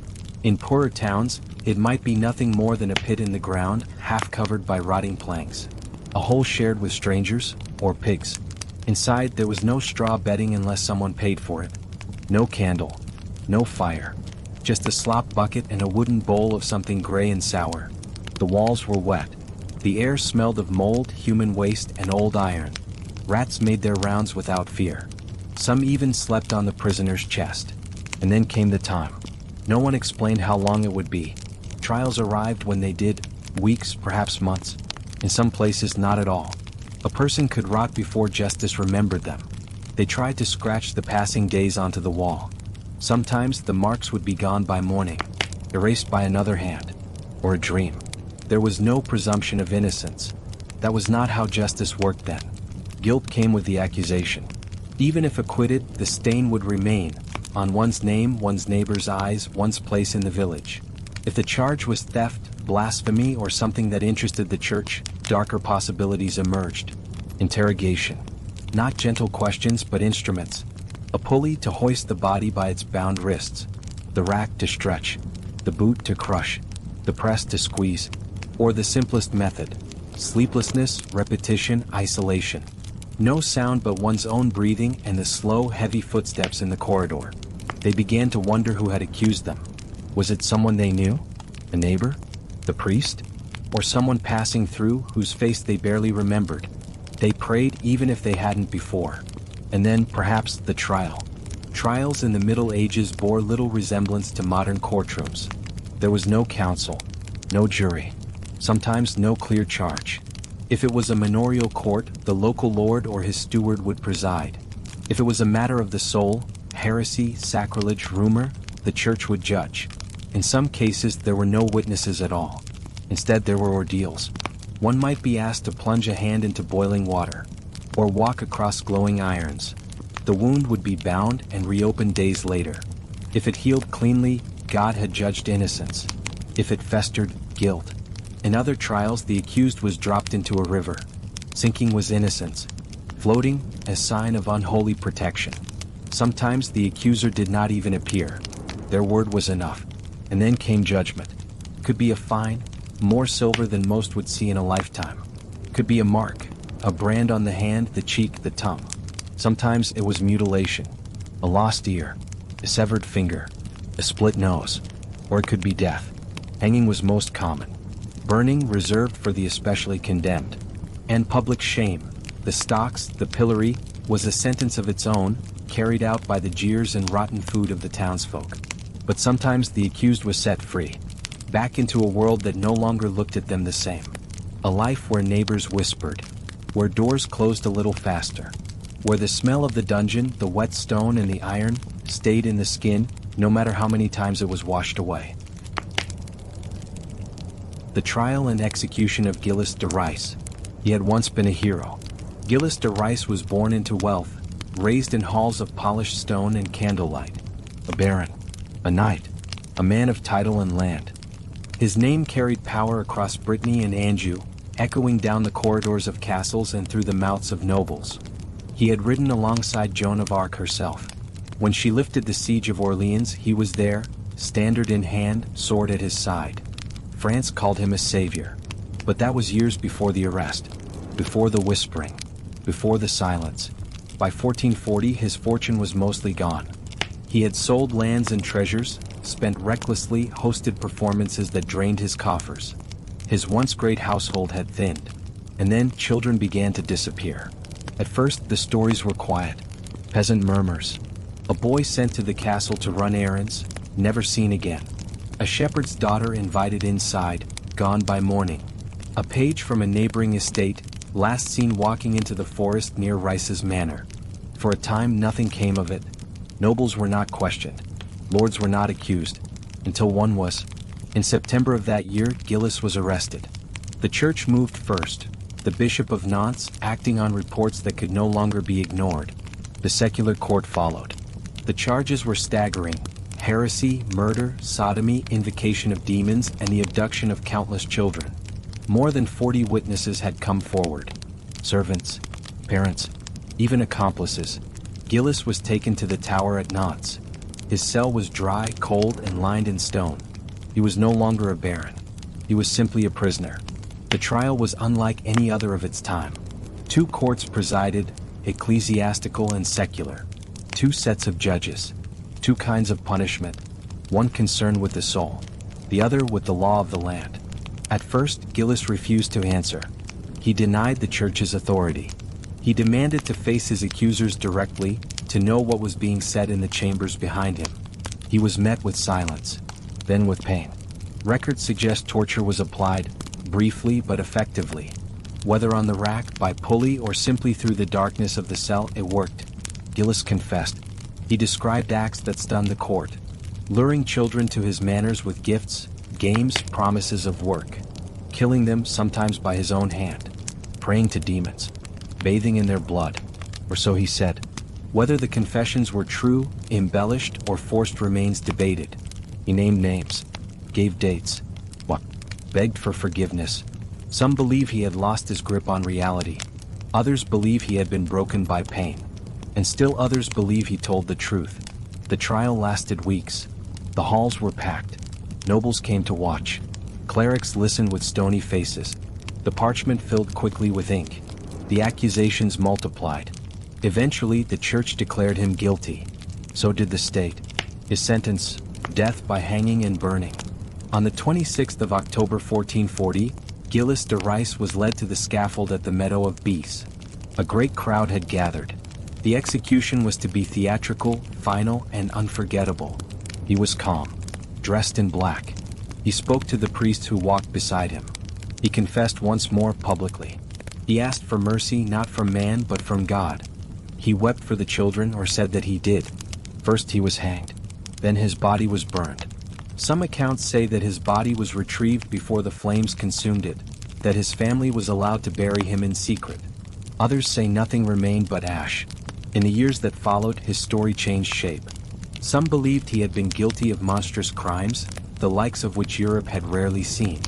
In poorer towns, it might be nothing more than a pit in the ground, half covered by rotting planks. A hole shared with strangers, or pigs. Inside, there was no straw bedding unless someone paid for it. No candle. No fire. Just a slop bucket and a wooden bowl of something gray and sour. The walls were wet. The air smelled of mold, human waste, and old iron. Rats made their rounds without fear. Some even slept on the prisoner's chest. And then came the time. No one explained how long it would be. Trials arrived when they did, weeks, perhaps months. In some places, not at all. A person could rot before justice remembered them. They tried to scratch the passing days onto the wall. Sometimes the marks would be gone by morning, erased by another hand, or a dream. There was no presumption of innocence. That was not how justice worked then. Guilt came with the accusation. Even if acquitted, the stain would remain, on one's name, one's neighbor's eyes, one's place in the village. If the charge was theft, blasphemy, or something that interested the church, darker possibilities emerged. Interrogation. Not gentle questions, but instruments. A pulley to hoist the body by its bound wrists. The rack to stretch. The boot to crush. the press to squeeze, or the simplest method: sleeplessness, repetition, isolation. No sound but one's own breathing and the slow, heavy footsteps in the corridor. They began to wonder who had accused them. Was it someone they knew? A neighbor? The priest? Or someone passing through whose face they barely remembered? They prayed even if they hadn't before. And then, perhaps, the trial. Trials in the Middle Ages bore little resemblance to modern courtrooms. There was no counsel, no jury, sometimes no clear charge. If it was a manorial court, the local lord or his steward would preside. If it was a matter of the soul, heresy, sacrilege, rumor, the church would judge. In some cases there were no witnesses at all. Instead there were ordeals. One might be asked to plunge a hand into boiling water, or walk across glowing irons. The wound would be bound and reopened days later. If it healed cleanly, God had judged innocence. If it festered, guilt. In other trials the accused was dropped into a river. Sinking was innocence. Floating, a sign of unholy protection. Sometimes the accuser did not even appear. Their word was enough. And then came judgment. Could be a fine, more silver than most would see in a lifetime. Could be a mark, a brand on the hand, the cheek, the tongue. Sometimes it was mutilation, a lost ear, a severed finger, a split nose, or it could be death. Hanging was most common. Burning reserved for the especially condemned. And public shame, the stocks, the pillory, was a sentence of its own, carried out by the jeers and rotten food of the townsfolk. But sometimes the accused was set free, back into a world that no longer looked at them the same. A life where neighbors whispered, where doors closed a little faster, where the smell of the dungeon, the wet stone and the iron, stayed in the skin, no matter how many times it was washed away. The trial and execution of Gilles de Rais. He had once been a hero. Gilles de Rais was born into wealth, raised in halls of polished stone and candlelight. A baron, a knight, a man of title and land. His name carried power across Brittany and Anjou, echoing down the corridors of castles and through the mouths of nobles. He had ridden alongside Joan of Arc herself. When she lifted the siege of Orleans, he was there, standard in hand, sword at his side. France called him a savior. But that was years before the arrest, before the whispering, before the silence. By 1440 his fortune was mostly gone. He had sold lands and treasures, spent recklessly, hosted performances that drained his coffers. His once great household had thinned. And then children began to disappear. At first the stories were quiet. Peasant murmurs. A boy sent to the castle to run errands, never seen again. A shepherd's daughter invited inside, gone by morning. A page from a neighboring estate, last seen walking into the forest near Rice's manor. For a time nothing came of it. Nobles were not questioned. Lords were not accused. Until one was. In September of that year, Gilles was arrested. The church moved first. The Bishop of Nantes, acting on reports that could no longer be ignored. The secular court followed. The charges were staggering: heresy, murder, sodomy, invocation of demons, and the abduction of countless children. More than 40 witnesses had come forward. Servants, parents, even accomplices. Gilles was taken to the tower at Nantes. His cell was dry, cold, and lined in stone. He was no longer a baron. He was simply a prisoner. The trial was unlike any other of its time. 2 courts presided, ecclesiastical and secular. 2 sets of judges. 2 kinds of punishment. One concerned with the soul, the other with the law of the land. At first, Gilles refused to answer. He denied the church's authority. He demanded to face his accusers directly, to know what was being said in the chambers behind him. He was met with silence, then with pain. Records suggest torture was applied, briefly but effectively. Whether on the rack, by pulley, or simply through the darkness of the cell, it worked. Gilles confessed. He described acts that stunned the court, luring children to his manors with gifts, games, promises of work, killing them sometimes by his own hand, praying to demons, bathing in their blood, or so he said. Whether the confessions were true, embellished, or forced remains debated. He named names, gave dates, begged for forgiveness. Some believe he had lost his grip on reality. Others believe he had been broken by pain. And still others believe he told the truth. The trial lasted weeks. The halls were packed. Nobles came to watch. Clerics listened with stony faces. The parchment filled quickly with ink. The accusations multiplied. Eventually, the church declared him guilty. So did the state. His sentence, death by hanging and burning. On the 26th of October 1440, Gilles de Rice was led to the scaffold at the Meadow of Beasts. A great crowd had gathered. The execution was to be theatrical, final, and unforgettable. He was calm, dressed in black. He spoke to the priest who walked beside him. He confessed once more publicly. He asked for mercy not from man but from God. He wept for the children, or said that he did. First he was hanged. Then his body was burned. Some accounts say that his body was retrieved before the flames consumed it, that his family was allowed to bury him in secret. Others say nothing remained but ash. In the years that followed, his story changed shape. Some believed he had been guilty of monstrous crimes, the likes of which Europe had rarely seen.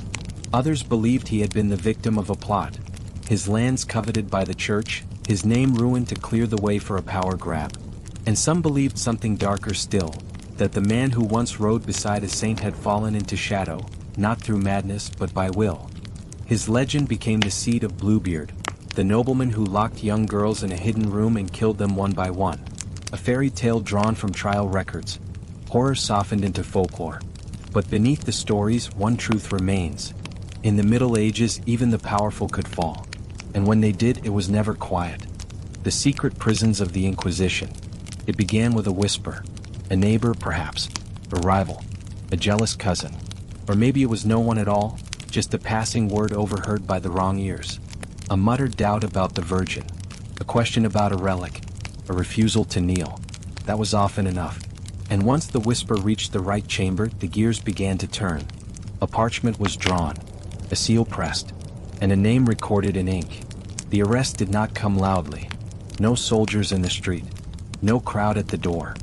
Others believed he had been the victim of a plot. His lands coveted by the church, his name ruined to clear the way for a power grab. And some believed something darker still, that the man who once rode beside a saint had fallen into shadow, not through madness but by will. His legend became the seed of Bluebeard, the nobleman who locked young girls in a hidden room and killed them one by one. A fairy tale drawn from trial records. Horror softened into folklore. But beneath the stories, one truth remains. In the Middle Ages, even the powerful could fall. And when they did, it was never quiet. The secret prisons of the Inquisition. It began with a whisper. A neighbor, perhaps. A rival. A jealous cousin. Or maybe it was no one at all, just a passing word overheard by the wrong ears. A muttered doubt about the Virgin. A question about a relic. A refusal to kneel. That was often enough. And once the whisper reached the right chamber, the gears began to turn. A parchment was drawn. A seal pressed. And a name recorded in ink. The arrest did not come loudly. No soldiers in the street. No crowd at the door.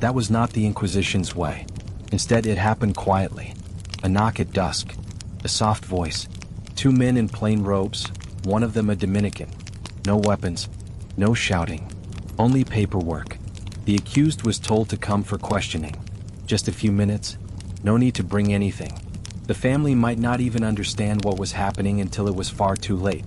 That was not the Inquisition's way. Instead, it happened quietly. A knock at dusk. A soft voice. Two men in plain robes, one of them a Dominican. No weapons. No shouting. Only paperwork. The accused was told to come for questioning. Just a few minutes. No need to bring anything. The family might not even understand what was happening until it was far too late.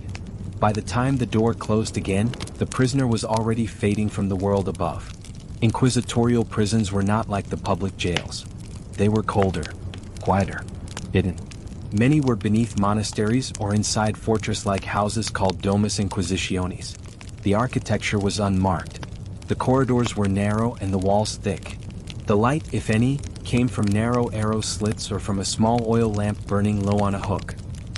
By the time the door closed again, the prisoner was already fading from the world above. Inquisitorial prisons were not like the public jails. They were colder, quieter, hidden. Many were beneath monasteries or inside fortress-like houses called Domus Inquisitionis. The architecture was unmarked. The corridors were narrow and the walls thick. The light, if any, came from narrow arrow slits or from a small oil lamp burning low on a hook.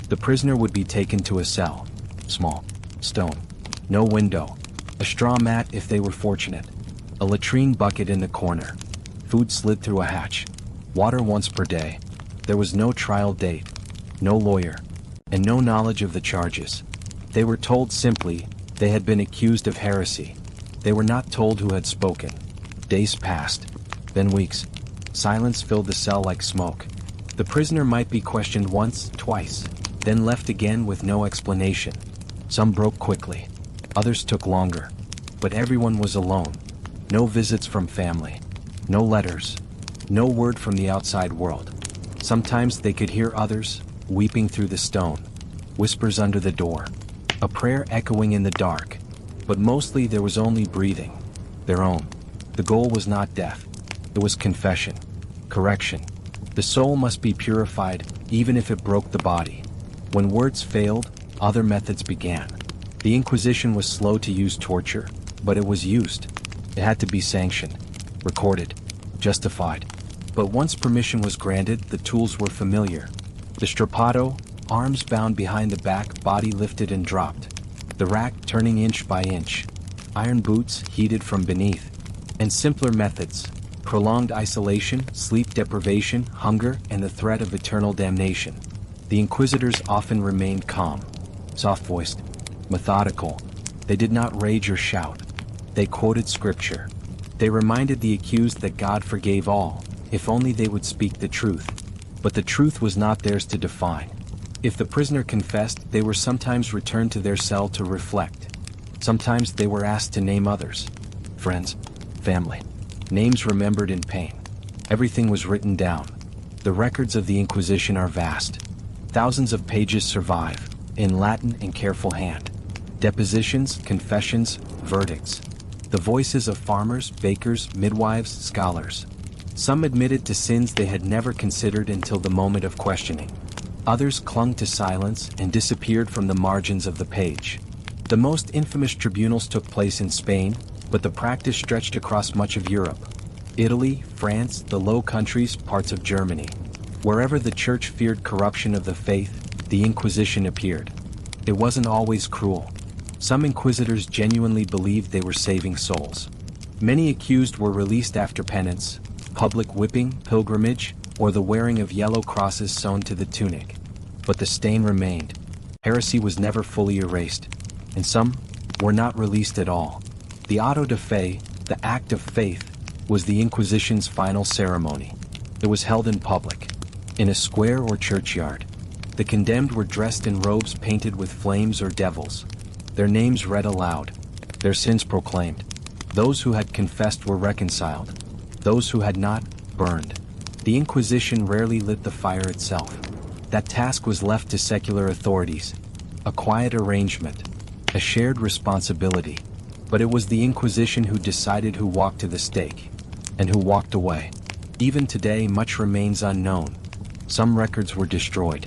The prisoner would be taken to a cell. Small. Stone. No window. A straw mat if they were fortunate. A latrine bucket in the corner. Food slid through a hatch. Water once per day. There was no trial date. No lawyer. And no knowledge of the charges. They were told simply, they had been accused of heresy. They were not told who had spoken. Days passed. Then weeks. Silence filled the cell like smoke. The prisoner might be questioned once, twice, then left again with no explanation. Some broke quickly. Others took longer. But everyone was alone. No visits from family. No letters. No word from the outside world. Sometimes they could hear others, weeping through the stone. Whispers under the door. A prayer echoing in the dark. But mostly there was only breathing. Their own. The goal was not death. It was confession. Correction. The soul must be purified, even if it broke the body. When words failed, other methods began. The Inquisition was slow to use torture, but it was used. It had to be sanctioned, recorded, justified. But once permission was granted, the tools were familiar. The strappado, arms bound behind the back, body lifted and dropped. The rack turning inch by inch. Iron boots heated from beneath. And simpler methods. Prolonged isolation, sleep deprivation, hunger, and the threat of eternal damnation. The inquisitors often remained calm, soft-voiced, methodical. They did not rage or shout. They quoted scripture. They reminded the accused that God forgave all, if only they would speak the truth. But the truth was not theirs to define. If the prisoner confessed, they were sometimes returned to their cell to reflect. Sometimes they were asked to name others. Friends, family. Names remembered in pain. Everything was written down. The records of the Inquisition are vast. Thousands of pages survive, in Latin and careful hand. Depositions, confessions, verdicts. The voices of farmers, bakers, midwives, scholars. Some admitted to sins they had never considered until the moment of questioning. Others clung to silence and disappeared from the margins of the page. The most infamous tribunals took place in Spain, but the practice stretched across much of Europe. Italy, France, the Low Countries, parts of Germany. Wherever the church feared corruption of the faith, the Inquisition appeared. It wasn't always cruel. Some inquisitors genuinely believed they were saving souls. Many accused were released after penance, public whipping, pilgrimage, or the wearing of yellow crosses sewn to the tunic. But the stain remained. Heresy was never fully erased, and some were not released at all. The auto de fe, the act of faith, was the Inquisition's final ceremony. It was held in public, in a square or churchyard. The condemned were dressed in robes painted with flames or devils. Their names read aloud, their sins proclaimed. Those who had confessed were reconciled. Those who had not, burned. The Inquisition rarely lit the fire itself. That task was left to secular authorities. A quiet arrangement, a shared responsibility. But it was the Inquisition who decided who walked to the stake, and who walked away. Even today, much remains unknown. Some records were destroyed,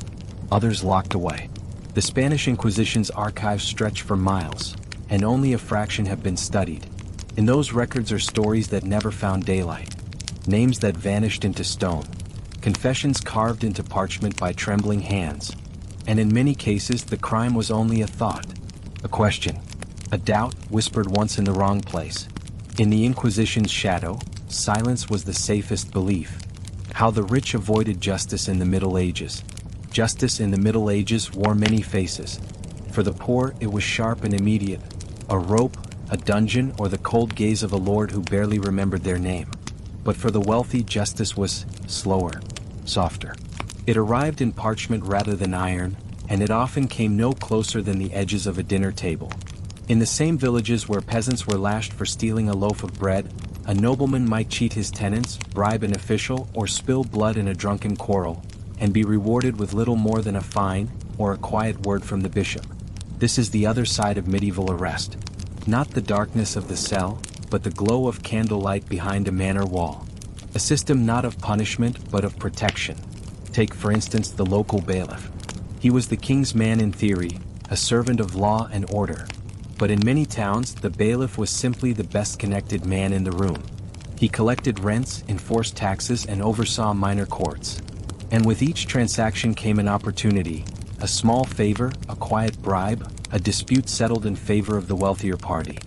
others locked away. The Spanish Inquisition's archives stretch for miles, and only a fraction have been studied. In those records are stories that never found daylight, names that vanished into stone, confessions carved into parchment by trembling hands, and in many cases the crime was only a thought, a question, a doubt whispered once in the wrong place. In the Inquisition's shadow, silence was the safest belief. How the rich avoided justice in the Middle Ages. Justice in the Middle Ages wore many faces. For the poor it was sharp and immediate, a rope, a dungeon, or the cold gaze of a lord who barely remembered their name. But for the wealthy, justice was slower, softer. It arrived in parchment rather than iron, and it often came no closer than the edges of a dinner table. In the same villages where peasants were lashed for stealing a loaf of bread, a nobleman might cheat his tenants, bribe an official, or spill blood in a drunken quarrel, and be rewarded with little more than a fine, or a quiet word from the bishop. This is the other side of medieval arrest. Not the darkness of the cell, but the glow of candlelight behind a manor wall. A system not of punishment but of protection. Take for instance the local bailiff. He was the king's man in theory, a servant of law and order. But in many towns the bailiff was simply the best connected man in the room. He collected rents, enforced taxes, and oversaw minor courts. And with each transaction came an opportunity, a small favor, a quiet bribe, a dispute settled in favor of the wealthier party.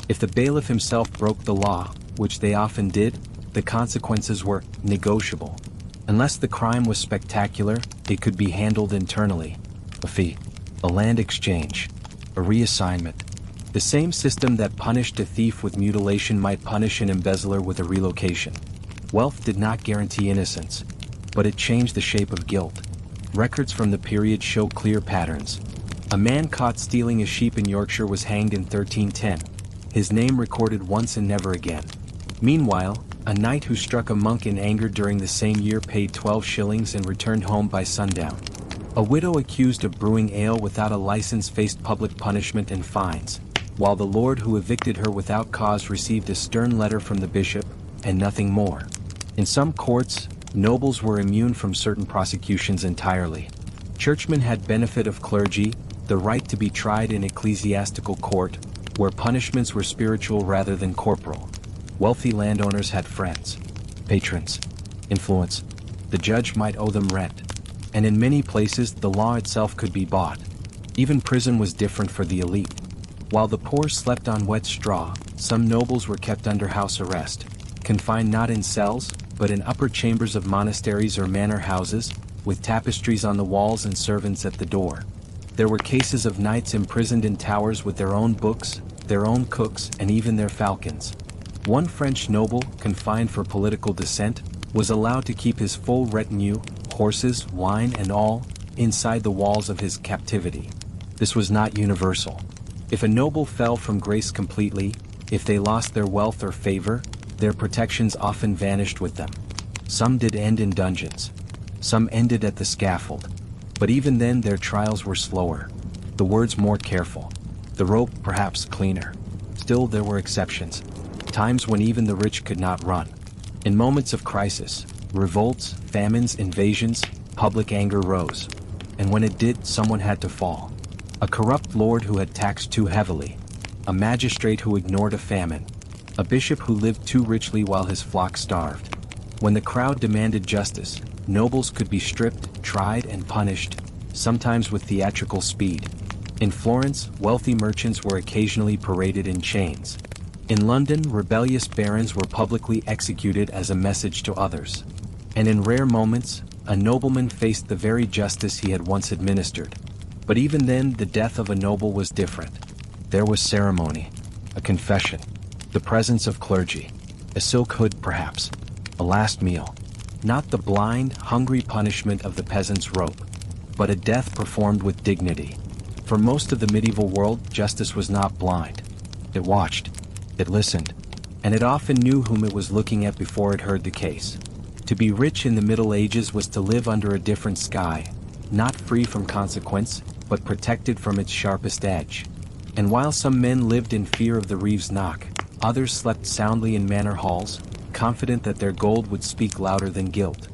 If the bailiff himself broke the law, which they often did, the consequences were negotiable. Unless the crime was spectacular, it could be handled internally. A fee, a land exchange, a reassignment. The same system that punished a thief with mutilation might punish an embezzler with a relocation. Wealth did not guarantee innocence, but it changed the shape of guilt. Records from the period show clear patterns. A man caught stealing a sheep in Yorkshire was hanged in 1310. His name recorded once and never again. Meanwhile, a knight who struck a monk in anger during the same year paid 12 shillings and returned home by sundown. A widow accused of brewing ale without a license faced public punishment and fines, while the lord who evicted her without cause received a stern letter from the bishop, and nothing more. In some courts, nobles were immune from certain prosecutions entirely. Churchmen had benefit of clergy, the right to be tried in ecclesiastical court, where punishments were spiritual rather than corporal. Wealthy landowners had friends, patrons, influence. The judge might owe them rent. And in many places the law itself could be bought. Even prison was different for the elite. While the poor slept on wet straw, some nobles were kept under house arrest, confined not in cells, but in upper chambers of monasteries or manor houses, with tapestries on the walls and servants at the door. There were cases of knights imprisoned in towers with their own books, their own cooks, and even their falcons. One French noble, confined for political dissent, was allowed to keep his full retinue, horses, wine, and all, inside the walls of his captivity. This was not universal. If a noble fell from grace completely, if they lost their wealth or favor, their protections often vanished with them. Some did end in dungeons. Some ended at the scaffold. But even then their trials were slower, the words more careful, the rope perhaps cleaner. Still there were exceptions, times when even the rich could not run. In moments of crisis, revolts, famines, invasions, public anger rose. And when it did, someone had to fall. A corrupt lord who had taxed too heavily, a magistrate who ignored a famine, a bishop who lived too richly while his flock starved. When the crowd demanded justice, nobles could be stripped, tried, and punished, sometimes with theatrical speed. In Florence, wealthy merchants were occasionally paraded in chains. In London, rebellious barons were publicly executed as a message to others. And in rare moments, a nobleman faced the very justice he had once administered. But even then, the death of a noble was different. There was ceremony, a confession, the presence of clergy, a silk hood perhaps, a last meal. Not the blind, hungry punishment of the peasant's rope, but a death performed with dignity. For most of the medieval world, justice was not blind. It watched, it listened, and it often knew whom it was looking at before it heard the case. To be rich in the Middle Ages was to live under a different sky, not free from consequence, but protected from its sharpest edge. And while some men lived in fear of the reeve's knock, others slept soundly in manor halls, confident that their gold would speak louder than guilt.